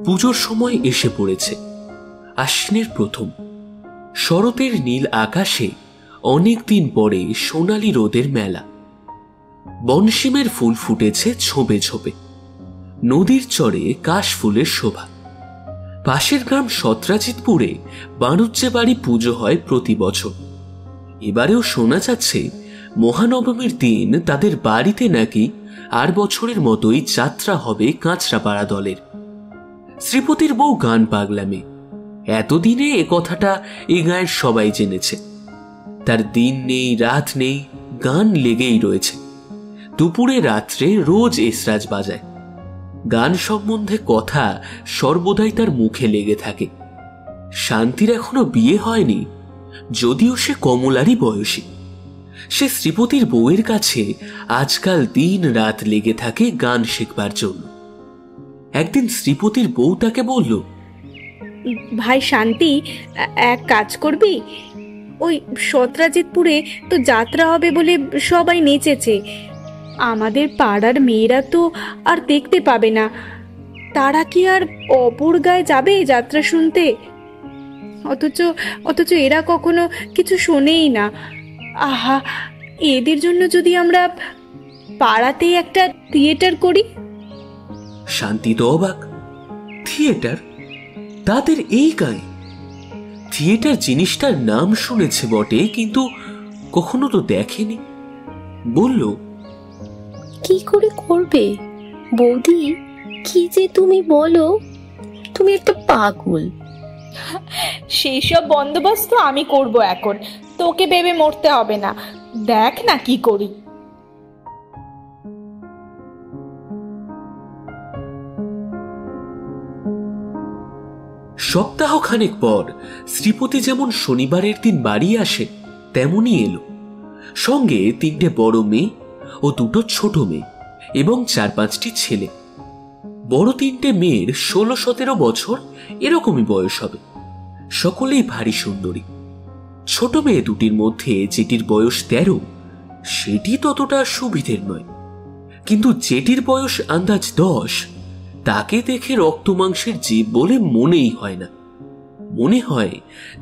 পুজোর সময় এসে পড়েছে। আশ্বিনের প্রথম শরতের নীল আকাশে অনেকদিন পরে সোনালি রোদের মেলা। বনশিমের ফুল ফুটেছে ছোপে ছোপে। নদীর চরে কাশ ফুলের শোভা। পাশের গ্রাম সত্রাজিতপুরে বাণুজ্যে বাড়ি পুজো হয় প্রতি বছর। এবারেও শোনা যাচ্ছে মহানবমীর দিন তাদের বাড়িতে নাকি আর বছরের মতোই যাত্রা হবে কাঁচরাপাড়া দলের। শ্রীপতির বউ গান পাগলামে। এতদিনে এ কথাটা এ গায়ের সবাই জেনেছে। তার দিন নেই রাত নেই, গান লেগেই রয়েছে। দুপুরে রাত্রে রোজ এসরাজ বাজায়। গান সম্বন্ধে কথা সর্বদাই তার মুখে লেগে থাকে। শান্তির এখনো বিয়ে হয়নি, যদিও সে কমলারই বয়সী। সে শ্রীপতির বউয়ের কাছে আজকাল দিন রাত লেগে থাকে গান শিখবার জন্য। একদিন শ্রীপতির বউ তাকে বলল, ভাই শান্তি, এক কাজ করবি? ওই সত্রাজিতপুরে তো যাত্রা হবে বলে সবাই নেচেছে। আমাদের পাড়ার মেয়েরা তো আর দেখতে পাবে না। তারা কি আর অপর গায়ে যাবে যাত্রা শুনতে? অথচ এরা কখনো কিছু শোনেই না। আহা, এদের জন্য যদি আমরা পাড়াতেই একটা থিয়েটার করি। শান্তি তো অবাক। থিয়েটার? তাদের এই গায়ে? থিয়েটার জিনিসটার নাম শুনেছে বটে, কিন্তু কখনো তো দেখেনি। বলল, কি করে করবে বৌদি? কি যে তুমি বলো, তুমি একটা পাগল। সেই সব বন্দোবস্ত আমি করব এখন, তোকে ভেবে মরতে হবে না। দেখ না কি করি। সপ্তাহখানেক পর শ্রীপতি যেমন শনিবারের দিন বাড়ি আসে তেমনই এলো। সঙ্গে 3টে বড় মেয়ে ও 2টো ছোট মেয়ে এবং 4-5টি ছেলে। বড় 3টে মেয়ের 16-17 বছর এরকমই বয়স হবে। সকলেই ভারী সুন্দরী। ছোট মেয়ে দুটির মধ্যে যেটির বয়স 13, সেটি ততটা সুবিধের নয়, কিন্তু যেটির বয়স আন্দাজ 10, তাকে দেখে রক্ত মাংসের জীব বলে মনেই হয় না। মনে হয়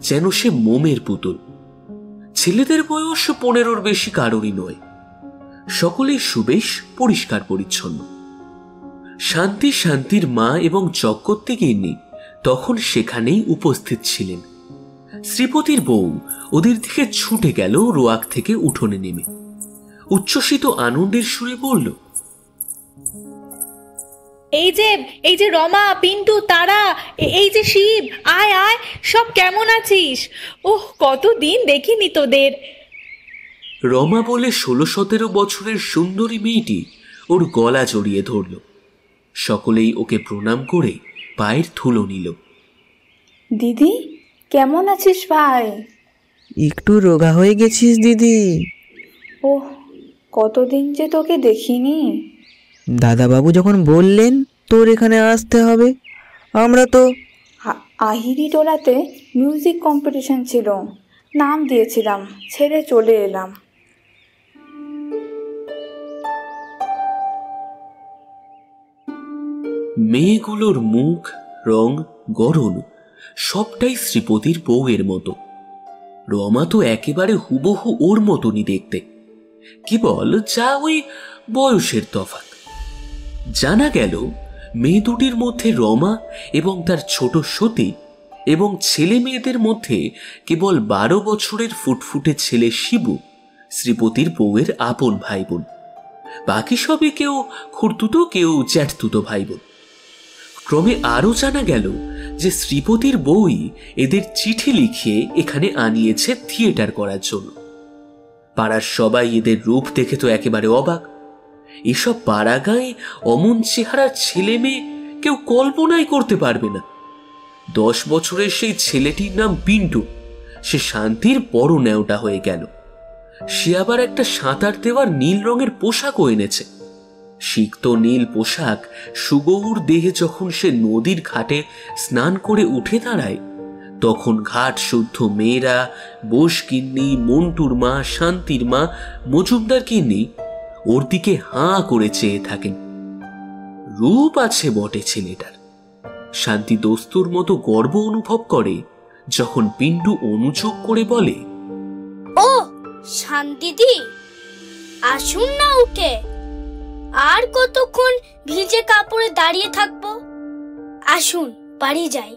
যেন সে মোমের পুতুল। ছেলেদের বয়স 15-র বেশি কারোরই নয়। সকলেই সুবেশ, পরিষ্কার পরিচ্ছন্ন। শান্তির মা এবং চক্করতে গিন্নি তখন সেখানেই উপস্থিত ছিলেন। শ্রীপতির বউ ওদের দিকে ছুটে গেল রোয়াক থেকে উঠোনে নেমে। উচ্ছ্বসিত আনন্দের সুরে বলল, এই যে রমা, পিন্টু, তারা, এই যে শিব, আয় আয়, সব কেমন আছিস? ওহ, কতদিন দেখিনি তোদের। রমা বলে 16-17 বছরের সুন্দরী মেয়েটি ওর গলা জড়িয়ে ধরল। সকলেই ওকে প্রণাম করে পায়ের ধুলো নিল। দিদি কেমন আছিস ভাই? একটু রোগা হয়ে গেছিস দিদি। ওহ, কতদিন যে তোকে দেখিনি। দাদাবাবু যখন বললেন তোর এখানে আসতে হবে, আমরা তো আহিরি টোলাতে মিউজিক কম্পিটিশন ছিল, নাম দিয়েছিলাম, ছেড়ে চলে এলাম। মেয়েগুলোর মুখ, রং, গড়ন সবটাই শ্রীপতির বউয়ের মতো। রমা তো একেবারে হুবহু ওর মতনই দেখতে, কেবল যা ওই বয়সের তফাৎ। জানা গেল মেয়ে দুটির মধ্যে রমা এবং তার ছোট সতী এবং ছেলে মেয়েদের মধ্যে কেবল 12 বছরের ফুটফুটে ছেলে শিবু শ্রীপতির বউয়ের আপন ভাই বোন। বাকি সবই কেউ খুড়তুতো, কেউ জ্যাঠতুতো ভাই বোন। ক্রমে আরও জানা গেল যে শ্রীপতির বউই এদের চিঠি লিখিয়ে এখানে আনিয়েছে থিয়েটার করার জন্য। পাড়ার সবাই এদের রূপ দেখে তো একেবারে অবাক। এসব পাড়া গায়ে অমন চেহারার ছেলে মেয়ে কেউ কল্পনাই করতে পারবে না। 10 বছরের সেই ছেলেটির নাম পিন্টু। সে শান্তির বড় ন্যাওটা হয়ে গেল। সে আবার একটা সাঁতার দেওয়ার নীল রঙের পোশাকও এনেছে। সিক্ত নীল পোশাক সুগৌর দেহে যখন সে নদীর ঘাটে স্নান করে উঠে দাঁড়ায়, তখন ঘাট শুদ্ধ মেয়েরা, বোস কিন্নি, মন্টুর মা, শান্তির মা, মজুমদার কিন্নি ওর দিকে হাঁ করে চেয়ে থাকেন। রূপ আছে বটে ছেলেটার। শান্তি দস্তুর মতো গর্ব অনুভব করে যখন পিন্টু অনুযোগ করে বলে, ও শান্তিদি, আসুন না উঠে। আর কতক্ষণ ভিজে কাপড়ে দাঁড়িয়ে থাকবো? আসুন বাড়ি যাই।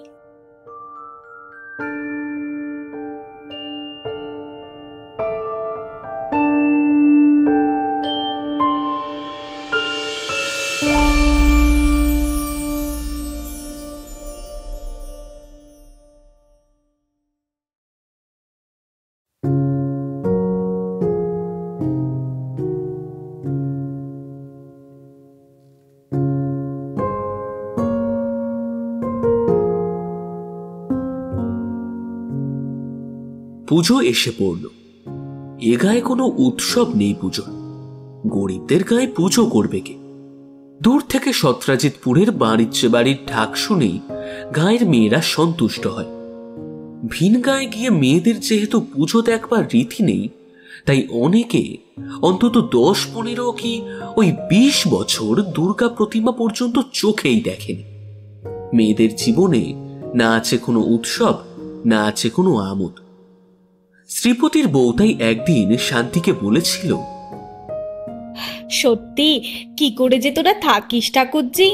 পুজো এসে পড়ল। এ গায়ে কোনো উৎসব নেই পুজোর। গরিবদের গায়ে পুজো করবে কে? দূর থেকে সত্রাজিৎপুরের বাণিজ্য বাড়ির ঢাক শুনেই গায়ের মেয়েরা সন্তুষ্ট হয়। ভিন গায়ে গিয়ে মেয়েদের যেহেতু পুজো দেখবার রীতি নেই, তাই অনেকে অন্তত 10-15 কি ওই 20 বছর দুর্গা প্রতিমা পর্যন্ত চোখেই দেখেনি। মেয়েদের জীবনে না আছে কোনো উৎসব, না আছে কোনো আমোদ। শ্রীপতির বউ তাই একদিন শান্তিকে বলেছিল, সত্যি কি করে যে তোরা থাকিস ঠাকুরজি,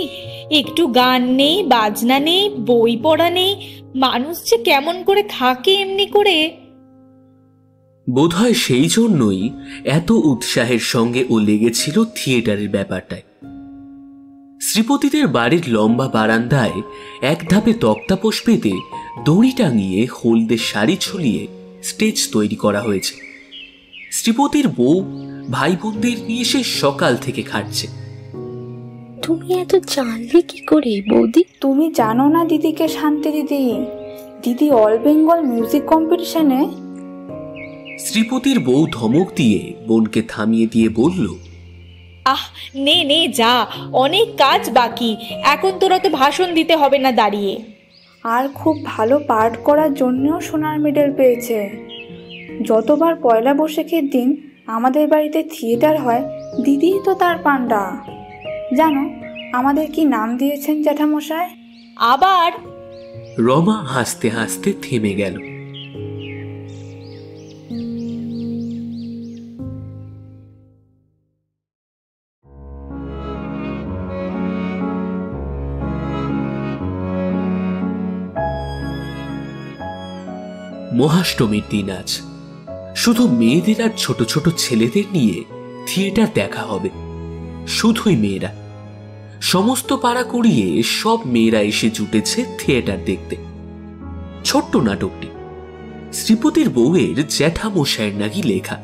একটু গান নেই, বাজনা নেই, বই পড়া নেই, মানুষ যে কেমন করে থাকে এমনি করে। বোধহয় সেই জন্যই এত উৎসাহের সঙ্গে ও লেগেছিল থিয়েটারের ব্যাপারটায়। শ্রীপতিদের বাড়ির লম্বা বারান্দায় এক ধাপে তক্তাপোষ পেতে দড়ি টাঙিয়ে হলদে শাড়ি ঝুলিয়ে স্টেজ তৈরি করা হয়েছে। শ্রীপতির বউ ভাই বোনদের নিয়ে সে সকাল থেকে খাটছে। তুমি এত জানলে কি করে বৌদি? তুমি জানো না দিদিকে? শান্তি দিদি, দিদি অল বেঙ্গল মিউজিক কম্পিটিশনে। শ্রীপতির বউ ধমক দিয়ে বোনকে থামিয়ে দিয়ে বলল, আহ নে নে যা, অনেক কাজ বাকি, এখন তোরা তো ভাষণ দিতে হবে না দাঁড়িয়ে। আর খুব ভালো পাঠ করার জন্যও সোনার মেডেল পেয়েছে। যতবার পয়লা বৈশাখের দিন আমাদের বাড়িতে থিয়েটার হয়, দিদিই তো তার পান্ডা। জানো আমাদের কি নাম দিয়েছেন জ্যাঠামশাই? আবার? রমা হাসতে হাসতে থেমে গেল। মহাষ্টমীর দিন আজ। শুধু মেয়েদের আর ছোট ছোট ছেলেদের নিয়ে থিয়েটার দেখা হবে। শুধুই মেয়েরা। সমস্ত পাড়া করিয়ে সব মেয়েরা এসে জুটেছে থিয়েটার দেখতে। ছোট্ট নাটকটি শ্রীপতির বউয়ের জ্যাঠামশায়ের নাকি লেখা।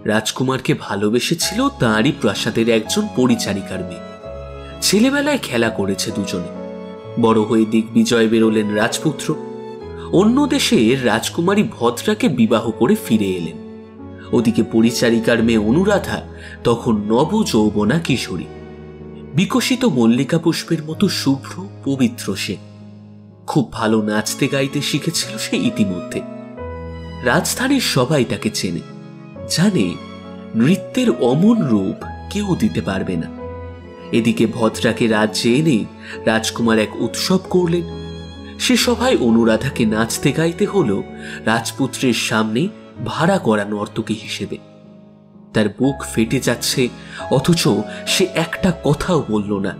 রাজকুমারকে ভালোবেসেছিল তাঁরই প্রাসাদের একজন পরিচারিকার মেয়ে। ছেলেবেলায় খেলা করেছে দুজনে, বড় হয়ে দিগ্বিজয় বেরোলেন রাজপুত্র। অন্য দেশের রাজকুমারী ভদ্রাকে বিবাহ করে ফিরে এলেন। ওদিকে পরিচারিকার মেয়ে অনুরাধা তখন নবযৌবনা কিশোরী, বিকশিত মল্লিকা পুষ্পের মতো শুভ্র পবিত্র। সে খুব ভালো নাচতে গাইতে শিখেছিল সে ইতিমধ্যে। রাজধানীর সবাই তাকে চেনে, জানে নৃত্যের অমন রূপ কেউ দিতে পারবে না। এদিকে ভদ্রাকে রাজ্যে এনে রাজকুমার এক উৎসব করলেন। সে সভায় অনুরাধাকে নাচতে গাইতে হলো রাজপুত্রের সামনে ভাড়া করা নর্তকী হিসেবে। তার বুক ফেটে যাচ্ছে, অথচ সে একটা কথাও বলল না।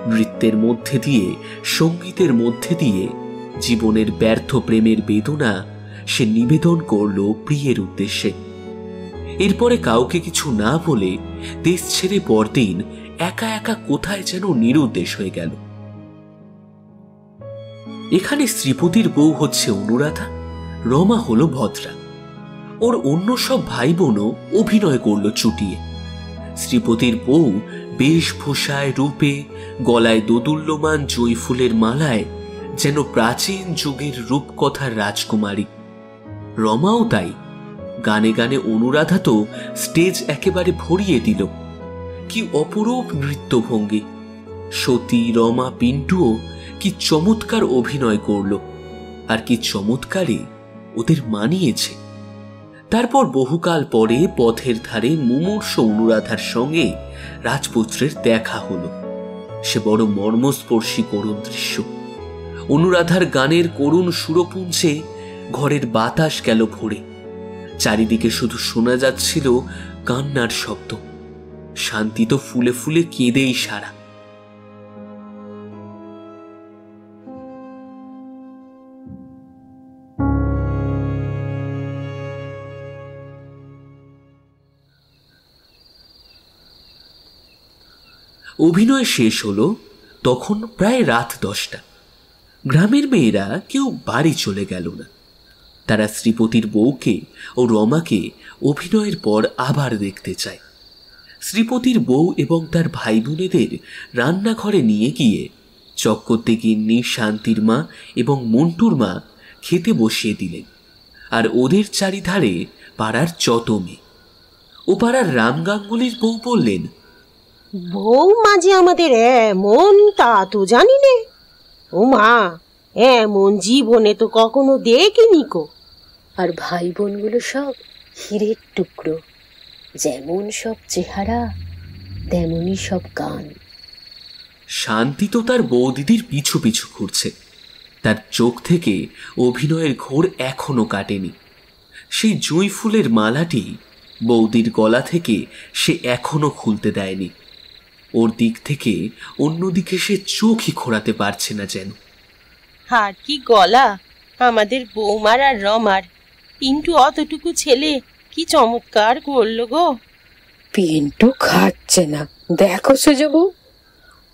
নৃত্যের মধ্যে দিয়ে, সঙ্গীতের মধ্যে দিয়ে জীবনের ব্যর্থ প্রেমের বেদনা সে নিবেদন করল প্রিয়ের উদ্দেশ্যে। এরপরে কাউকে কিছু না বলে দেশ ছেড়ে পরদিন একা একা কোথায় যেন নিরুদ্দেশ হয়ে গেল। এখানে শ্রীপতির বউ হচ্ছে অনুরাধা, রমা হলো ভদ্রা। ওর অন্য সব ভাই বোনও অভিনয় করলো চুটিয়ে। শ্রীপতির বউ বেশভূষায়, রূপে, গলায় দোদুল্যমান জয়ফুলের মালায় যেন প্রাচীন যুগের রূপকথার রাজকুমারী। রমাও তাই। গানে গানে অনুরাধা তো স্টেজ একেবারে ভরিয়ে দিল। কি অপরূপ নৃত্যভঙ্গি! সতী, রমা, পিন্টুও কি চমৎকার অভিনয় করল, আর কি চমৎকারে ওদের মানিয়েছে। তারপর বহুকাল পরে পথের ধারে মুমূর্ষ অনুরাধার সঙ্গে রাজপুত্রের দেখা হলো। সে বড় মর্মস্পর্শী করুণ দৃশ্য। অনুরাধার গানের করুণ সুরপুঞ্জে ঘরের বাতাস গেল ভরে। চারিদিকে শুধু শোনা যাচ্ছিল কান্নার শব্দ। শান্তি তো ফুলে ফুলে কেঁদেই সারা। অভিনয় শেষ হলো তখন প্রায় রাত 10টা। গ্রামের মেয়েরা কেউ বাড়ি চলে গেল না। তারা শ্রীপতির বউকে ও রমাকে অভিনয়ের পর আবার দেখতে চায়। শ্রীপতির বউ এবং তার ভাই বোনেদের রান্নাঘরে নিয়ে গিয়ে চক্করতে গিন্নি, শান্তির মা এবং মন্টুর মা খেতে বসিয়ে দিলেন। আর ওদের চারিধারে পাড়ার যত মেয়ে। ও পাড়ার রাম গাঙ্গুলির বউ বললেন, বউ মাঝে আমাদের এমন, তা তো জানি নে। ও মা, এমন জীবনে তো কখনো দেখিনি কো। আর ভাই বোনগুলো সব হীরের টুকরো, যেমন সব চেহারা তেমনই সব গান। শান্তি তো তার বৌদিদির পিছু পিছু ঘুরছে। তার চোখ থেকে অভিনয়ের ঘোর এখনো কাটেনি। সেই জুঁই ফুলের মালাটি বৌদির গলা থেকে সে এখনো খুলতে দেয়নি। ওর দিক থেকে অন্যদিকে সে চোখই ঘোরাতে পারছে না যেন। আর কি গলা আমাদের বৌমার আর রমার! পিন্টু অতটুকু ছেলে কি চমৎকার করলো গো। পিন্টু খাচ্ছে না, দেখো সুযোগ।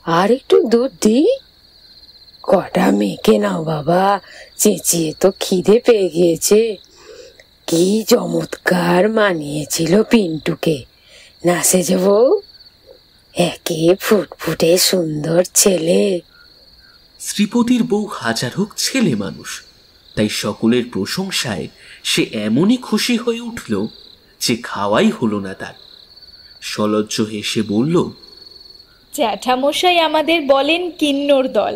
আর একটু দুধ দি। কটা মেখে নাও বাবা, চেঁচিয়ে তো খিদে পেয়ে গিয়েছে। কি চমৎকার মানিয়েছিল পিন্টুকে, না সেজে বউ? একে ফুটফুটে সুন্দর ছেলে। শ্রীপতির বউ হাজার হোক ছেলে মানুষ, তাই সকলের প্রশংসায় সে এমনই খুশি হয়ে উঠল যে খাওয়াই হলো না তার। সলজ্জ হেসে বলল, জ্যাঠামশাই আমাদের বলেন কিন্নর দল,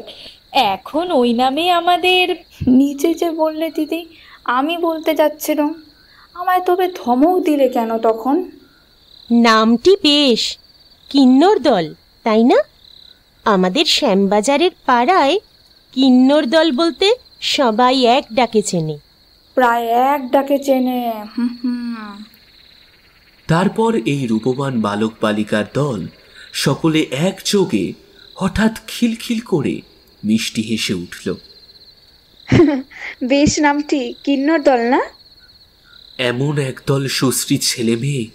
এখন ওই নামে আমাদের। নিচে যে বললে দিদি, আমি বলতে যাচ্ছিলাম, আমায় তবে ধমক দিলে কেন তখন? নামটি বেশ, কিন্নর দল, তাই না? আমাদের শ্যামবাজারের পাড়ায় কিন্নর দল বলতে সবাই এক ডাকে চেনে। প্রায় এক ডাকে চেনে। তারপর এই রূপবান বালক বালিকার দল সকলে একযোগে হঠাৎ খিলখিল করে মিষ্টি হেসে উঠল। বেশ নামটি কিন্নর দল, না? এমন একদল সুশ্রী ছেলে মেয়ে,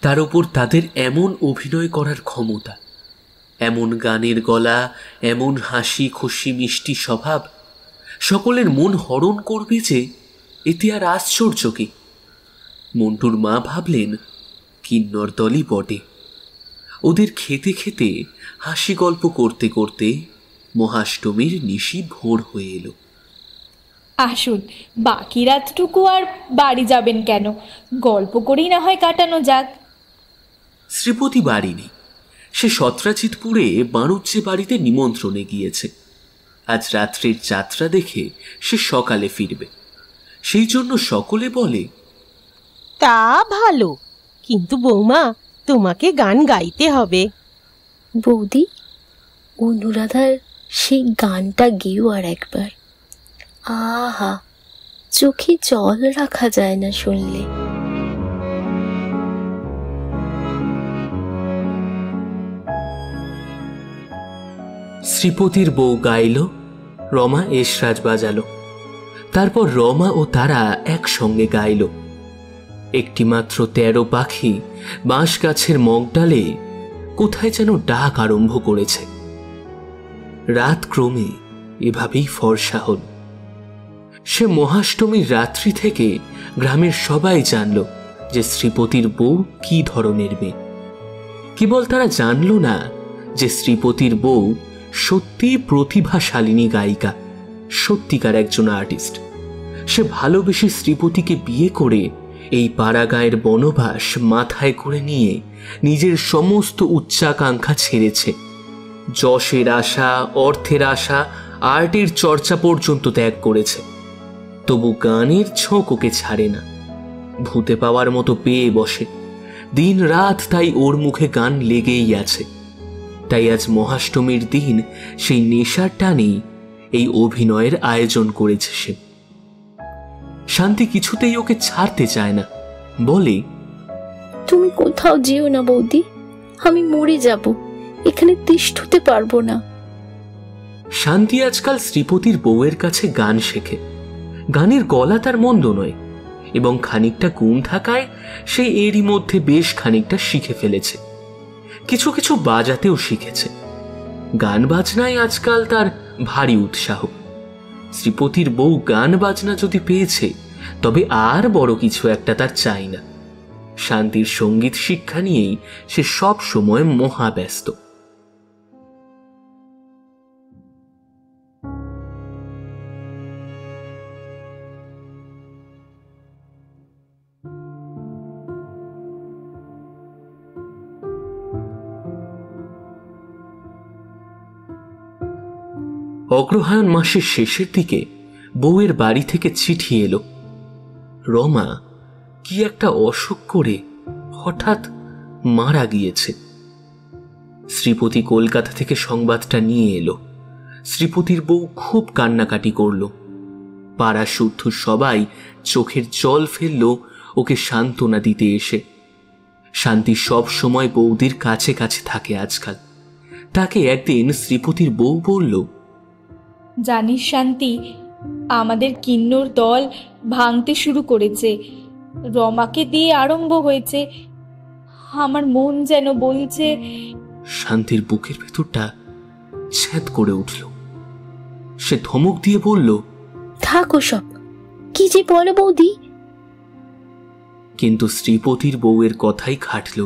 তার উপর তাদের এমন অভিনয় করার ক্ষমতা, এমন গানের গলা, এমন হাসি খুশি মিষ্টি স্বভাব, সকলের মন হরণ করবে যে এতে আর আশ্চর্য কি? মন্টুর মা ভাবলেন কিন্নর দলই বটে। ওদের খেতে খেতে হাসি গল্প করতে করতে মহাষ্টমীর নিশি ভোর হয়ে এলো। আসুন, বাকি রাতটুকু আর বাড়ি যাবেন কেন? গল্প করেই না হয় কাটানো যাক। শ্রীপতি বাড়ি নেই। সে সত্রাজিৎপুরে বাণুজ্যে বাড়িতে নিমন্ত্রণে গিয়েছে। আজ রাত্রির যাত্রা দেখে সে সকালে ফিরবে, সেই জন্য সকলে বলে, তা ভালো, কিন্তু বৌমা তোমাকে গান গাইতে হবে। বৌদি, অনুরাধার সেই গানটা গেও আর একবার। আহা, চোখে জল রাখা যায় না শুনলে। শ্রীপতির বউ গাইল, রমা এসরাজ বাজালো। তারপর রমা ও তারা একসঙ্গে গাইল। একটি মাত্র 13 পাখি বাঁশ গাছের মগডালে কোথায় যেন ডাক আরম্ভ করেছে। রাত ক্রমে এভাবেই ফর্সা হল। সে মহাষ্টমীর রাত্রি থেকে গ্রামের সবাই জানল যে শ্রীপতির বউ কি ধরনের মেয়ে। কেবল তারা জানল না যে শ্রীপতির বউ সত্যি প্রতিভাশালিনী গায়িকা, সত্যিকার একজন আর্টিস্ট। সে ভালোবেসে শ্রীপতিকে বিয়ে করে এই পাড়াগাঁয়ের বনবাস মাথায় করে নিয়ে নিজের সমস্ত উচ্চাকাঙ্ক্ষা ছেড়েছে। যশের আশা, অর্থের আশা, আর্টের চর্চা পর্যন্ত ত্যাগ করেছে। তবু গানের ছোঁক ওকে ছাড়ে না। ভূতে পাওয়ার মতো পেয়ে বসে দিন রাত, তাই ওর মুখে গান লেগেই আছে। তাই আজ মহাষ্টমীর দিন সেই নেশার টানেই এই অভিনয়ের আয়োজন করেছে সে। শান্তি কিছুতেই ওকে ছাড়তে চায় না, বলে, তুমি কোথাও যেও না বৌদি, আমি মরে যাব, এখানে তিষ্ঠতে পারবো না। শান্তি আজকাল শ্রীপতির বউয়ের কাছে গান শেখে। গানের গলা তার মন্দ নয় এবং খানিকটা গুণ থাকায় সে এরই মধ্যে বেশ খানিকটা শিখে ফেলেছে। কিছু কিছু বাজাতেও শিখেছে। গান বাজনায় আজকাল তার ভারী উৎসাহ। শ্রীপতির বউ গান বাজনা যদি পেয়েছে, তবে আর বড় কিছু একটা তার চাই না। শান্তির সঙ্গীত শিক্ষা নিয়েই সে সব সময় মহাব্যস্ত। অগ্রহায়ণ মাসের শেষের দিকে বউয়ের বাড়ি থেকে চিঠি এলো। রমা কি একটা অসুখ করে হঠাৎ মারা গিয়েছে। শ্রীপতি কলকাতা থেকে সংবাদটা নিয়ে এলো। শ্রীপতির বউ খুব কান্নাকাটি করল। পাড়া শুদ্ধ সবাই চোখের জল ফেলল ওকে সান্ত্বনা দিতে এসে। শান্তি সব সময় বৌদির কাছে কাছে থাকে আজকাল। তাকে একদিন শ্রীপতির বউ বলল, জানিস শান্তি, আমাদের কিন্নর দল ভাঙতে শুরু করেছে। রমাকে দিয়ে আরম্ভ হয়েছে। আমার মন যেন বলছে। শান্তির বুকের ভেতরটা ছ্যাদ করে উঠল। সে ধমক দিয়ে বলল, থাকো সব, কি যে বলো বৌদি। কিন্তু শ্রীপতির বউয়ের কথাই খাটল।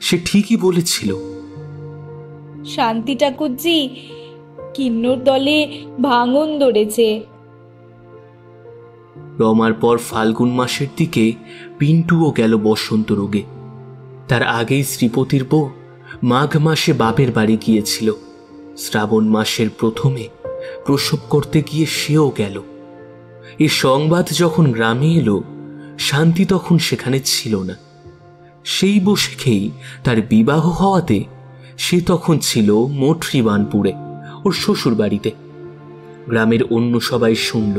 সে ঠিকই বলেছিল। শান্তি ঠাকুরজি, কিন্নর দলে ভাঙন ধরেছে। রমার পর ফাল্গুন মাসের দিকে পিন্টুও গেল বসন্ত রোগে। তার আগেই শ্রীপতির বউ মাঘ মাসে বাপের বাড়ি গিয়েছিল। শ্রাবণ মাসের প্রথমে প্রসব করতে গিয়ে সেও গেল। এ সংবাদ যখন গ্রামে এলো, শান্তি তখন সেখানে ছিল না। সেই বসেখেই তার বিবাহ হওয়াতে সে তখন ছিল মঠরিবানপুরে, ওর শ্বশুর বাড়িতে। গ্রামের অন্য সবাই শুনল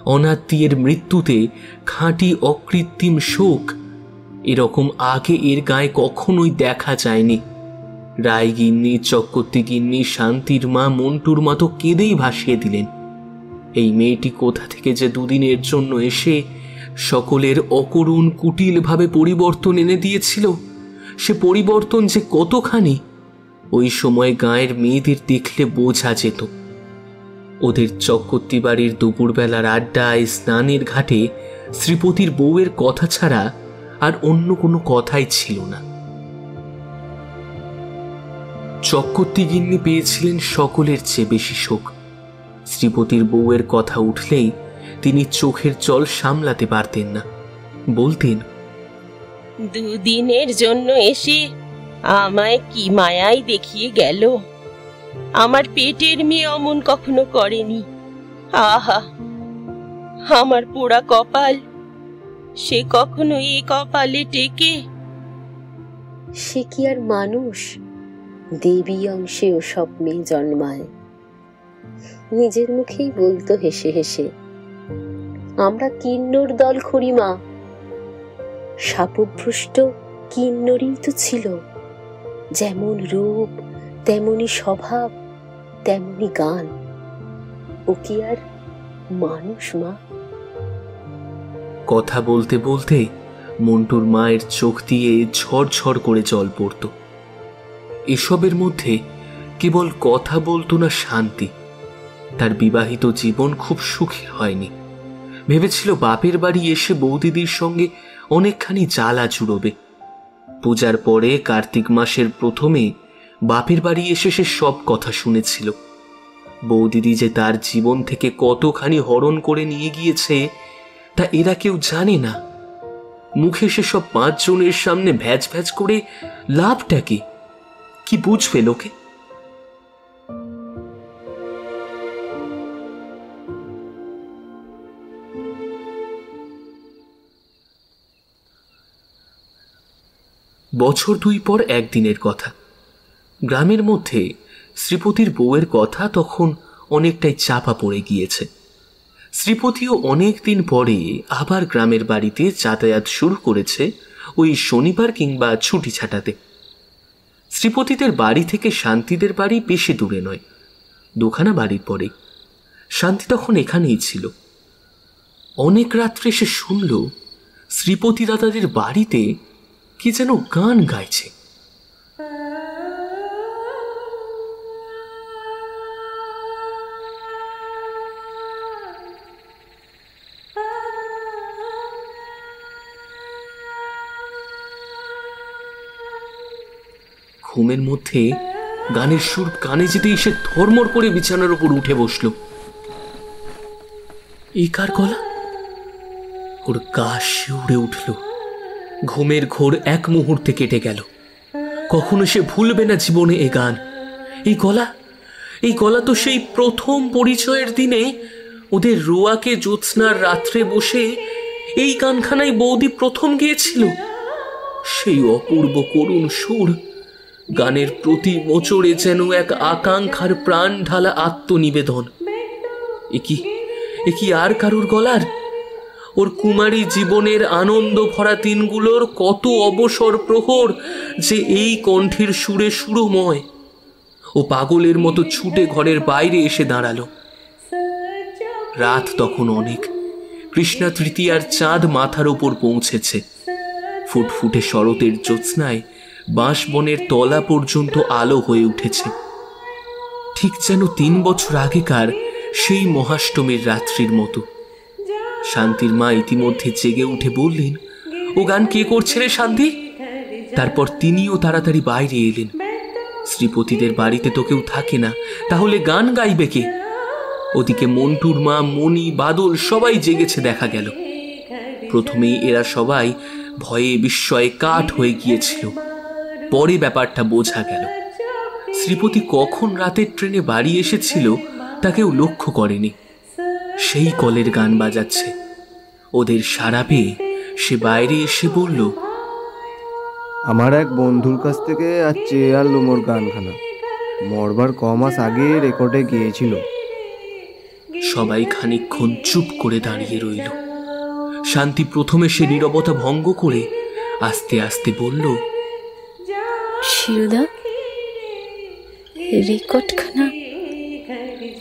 অনাত্মীয়ের মৃত্যুতে খাঁটি অকৃত্রিম শোক এরকম আগে এর গায়ে কখনোই দেখা যায়নি। রায়গিন্নি, চক্রবর্তী গিন্নি, শান্তির মা, মন্টুর মা তো কেঁদেই ভাসিয়ে দিলেন। এই মেয়েটি কোথা থেকে যে দুদিনের জন্য এসে সকলের অকরুণ কুটিলভাবে পরিবর্তন এনে দিয়েছিল, সে পরিবর্তন যে কতখানি ওই সময় গাঁয়ের মেয়েদের দেখলে বোঝা যেত। ওদের চক্রবর্তী বাড়ির দুপুরবেলার আড্ডায়, স্নানের ঘাটে শ্রীপতির বউয়ের কথা ছাড়া আর অন্য কোনো কথাই ছিল না। চক্রবর্তী গিন্নি পেয়েছিলেন সকলের চেয়ে বেশি শোক। শ্রীপতির বউয়ের কথা উঠলেই তিনি চোখের জল সামলাতে পারতেন না। বলতেন, দুদিনের জন্য এসে আমায় কি মায়াই দেখিয়ে গেল। আমার পেটের মেয়ে অমন কখনো করেনি। আহা, আমার পোড়া কপাল, সে কখনো এ কপালে টেকে। সে কি আর মানুষ? দেবী অংশেও সব মেয়ে জন্মায়। নিজের মুখেই বলতো হেসে হেসে, আমরা কিন্নর দল খুড়িমা। শাপভ্রষ্ট কিন্নরই তো ছিল। যেমন রূপ, তেমনি স্বভাব, তেমনি গান। ও কি আর মানুষ মা? কথা বলতে বলতে মন্টুর মায়ের চোখ দিয়ে ঝরঝর করে জল পড়ত। এসবের মধ্যে কেবল কথা বলতো না শান্তি। তার বিবাহিত জীবন খুব সুখের হয়নি। ভেবেছিল বাপের বাড়ি এসে বৌদিদির সঙ্গে অনেকখানি জ্বালা জুড়বে। পূজার পরে কার্তিক মাসের প্রথমে বাপের বাড়ি এসে সে সব কথা শুনেছিল। বৌদিদি যে তার জীবন থেকে কতখানি হরণ করে নিয়ে গিয়েছে তা এরা কেউ জানে না। মুখে সে সব 5 জনের সামনে ভ্যাজ ভ্যাজ করে লাভটা কি বুঝবে লোকে? বছর 2 পর একদিনের কথা। গ্রামের মধ্যে শ্রীপতির বউয়ের কথা তখন অনেকটাই চাপা পড়ে গিয়েছে। শ্রীপতিও অনেকদিন পরে আবার গ্রামের বাড়িতে যাতায়াত শুরু করেছে, ওই শনিবার কিংবা ছুটি ছাটাতে। শ্রীপতিদের বাড়ি থেকে শান্তিদের বাড়ি বেশি দূরে নয়, 2খানা বাড়ির পরেই। শান্তি তখন এখানেই ছিল। অনেক রাত্রে সে শুনল শ্রীপতি দাদাদের বাড়িতে কি যেন গান গাইছে। ঘুমের মধ্যে গানের সুর কানে যেতেই সে ধর্মর করে বিছানার উপর উঠে বসল। এই কার গলা? ওর গা শিউরে উঠল। ঘুমের ঘোর এক মুহূর্তে কেটে গেল। কখনো সে ভুলবে না জীবনে এ গান। এই গলা তো সেই প্রথম পরিচয়ের দিনে ওদের রোয়াকে জ্যোৎস্নার রাত্রে বসে এই গানখানাই বৌদি প্রথম গেয়েছিল। সেই অপূর্ব করুণ সুর, গানের প্রতি মোচড়ে যেন এক আকাঙ্ক্ষার প্রাণ ঢালা আত্মনিবেদন। এ কি আর কারুর গলার? ওর কুমারী জীবনের আনন্দ ভরা দিনগুলোর কত অবসর প্রহর যে এই কণ্ঠের সুরে সুরময়। ও পাগলের মতো ছুটে ঘরের বাইরে এসে দাঁড়ালো। রাত তখন অনেক। কৃষ্ণা তৃতীয়ার চাঁদ মাথার ওপর পৌঁছেছে। ফুটফুটে শরতের জ্যোৎস্নায় বাঁশবনের তলা পর্যন্ত আলো হয়ে উঠেছে, ঠিক যেন 3 বছর আগেকার সেই মহাষ্টমীর রাত্রির মতো। শান্তির মা ইতিমধ্যে জেগে উঠে বললেন, ও গান কে করছে রে শান্তি? তারপর তিনিও তাড়াতাড়ি বাইরে এলেন। শ্রীপতিদের বাড়িতে তো কেউ থাকে না, তাহলে গান গাইবে কে? ওদিকে মন্টুর মা, মণি, বাদল সবাই জেগেছে দেখা গেল। প্রথমেই এরা সবাই ভয়ে বিস্ময়ে কাঠ হয়ে গিয়েছিল। পরে ব্যাপারটা বোঝা গেল। শ্রীপতি কখন রাতের ট্রেনে বাড়ি এসেছিল তা কেউ লক্ষ্য করেনি। সেই কলের গান বাজাচ্ছে। ওদের সাড়া পেয়ে সে বাইরে এসে বলল, আমার এক বন্ধুর কাছ থেকে আজ চেয়ে আনলো মোর গানখানা। মরবার কমাস আগে রেকর্ডে গিয়েছিল। সবাই খানিকক্ষণ চুপ করে দাঁড়িয়ে রইল। শান্তি প্রথমে সে নীরবতা ভঙ্গ করে আস্তে আস্তে বলল, শিরুদা, রেকর্ডখানা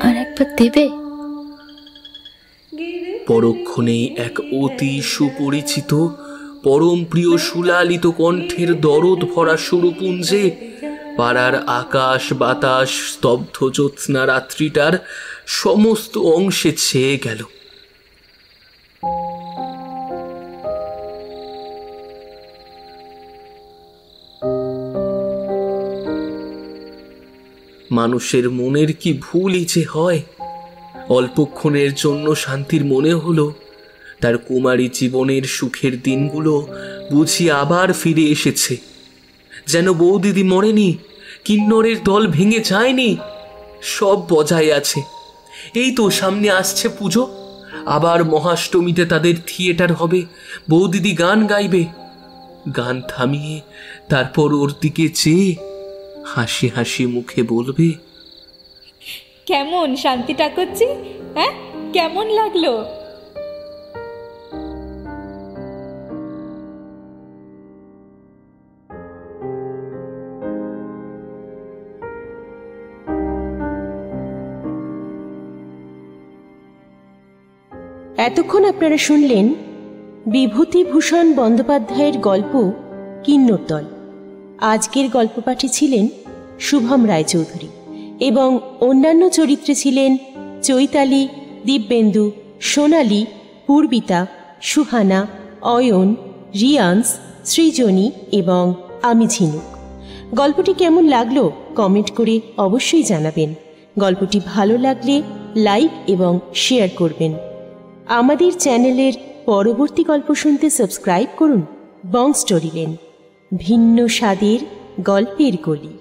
আর একবার দেবে? পরক্ষণেই এক অতি সুপরিচিত পরম প্রিয় সুলালিত কণ্ঠের দরদ ভরা সুরপুঞ্জে পাড়ার আকাশ বাতাস স্তব্ধ জ্যোৎস্না রাত্রিটার সমস্ত অংশে ছেয়ে গেল। মানুষের মনের কি ভুলই যে হয়। অল্পক্ষণের জন্য শান্তির মনে হলো তার কুমারী জীবনের সুখের দিনগুলো বুঝি আবার ফিরে এসেছে। যেন বৌদিদি মরেনি, কিন্নরের দল ভেঙে যায়নি, সব বজায় আছে। এই তো সামনে আসছে পুজো, আবার মহাষ্টমীতে তাদের থিয়েটার হবে, বৌদিদি গান গাইবে। গান থামিয়ে তারপর ওর দিকে চেয়ে হাসি হাসি মুখে বলবে, কেমন শান্তি ঠাকুরজি, হ্যাঁ কেমন লাগলো? এতক্ষণ আপনারা শুনলেন বিভূতিভূষণ বন্দ্যোপাধ্যায়ের গল্প কিন্নর দল। আজকের গল্প পাঠে ছিলেন শুভম রায়চৌধুরী এবং অন্যান্য চরিত্রে ছিলেন চৈতালি, দিব্যেন্দু, সোনালী, পূর্বিতা, সুহানা, অয়ন, রিয়ান্স, সৃজনী এবং আমি ঝিনুক। গল্পটি কেমন লাগলো কমেন্ট করে অবশ্যই জানাবেন। গল্পটি ভালো লাগলে লাইক এবং শেয়ার করবেন। আমাদের চ্যানেলের পরবর্তী গল্প শুনতে সাবস্ক্রাইব করুন বং স্টোরিলেন, ভিন্ন স্বাদের গল্পের গলি।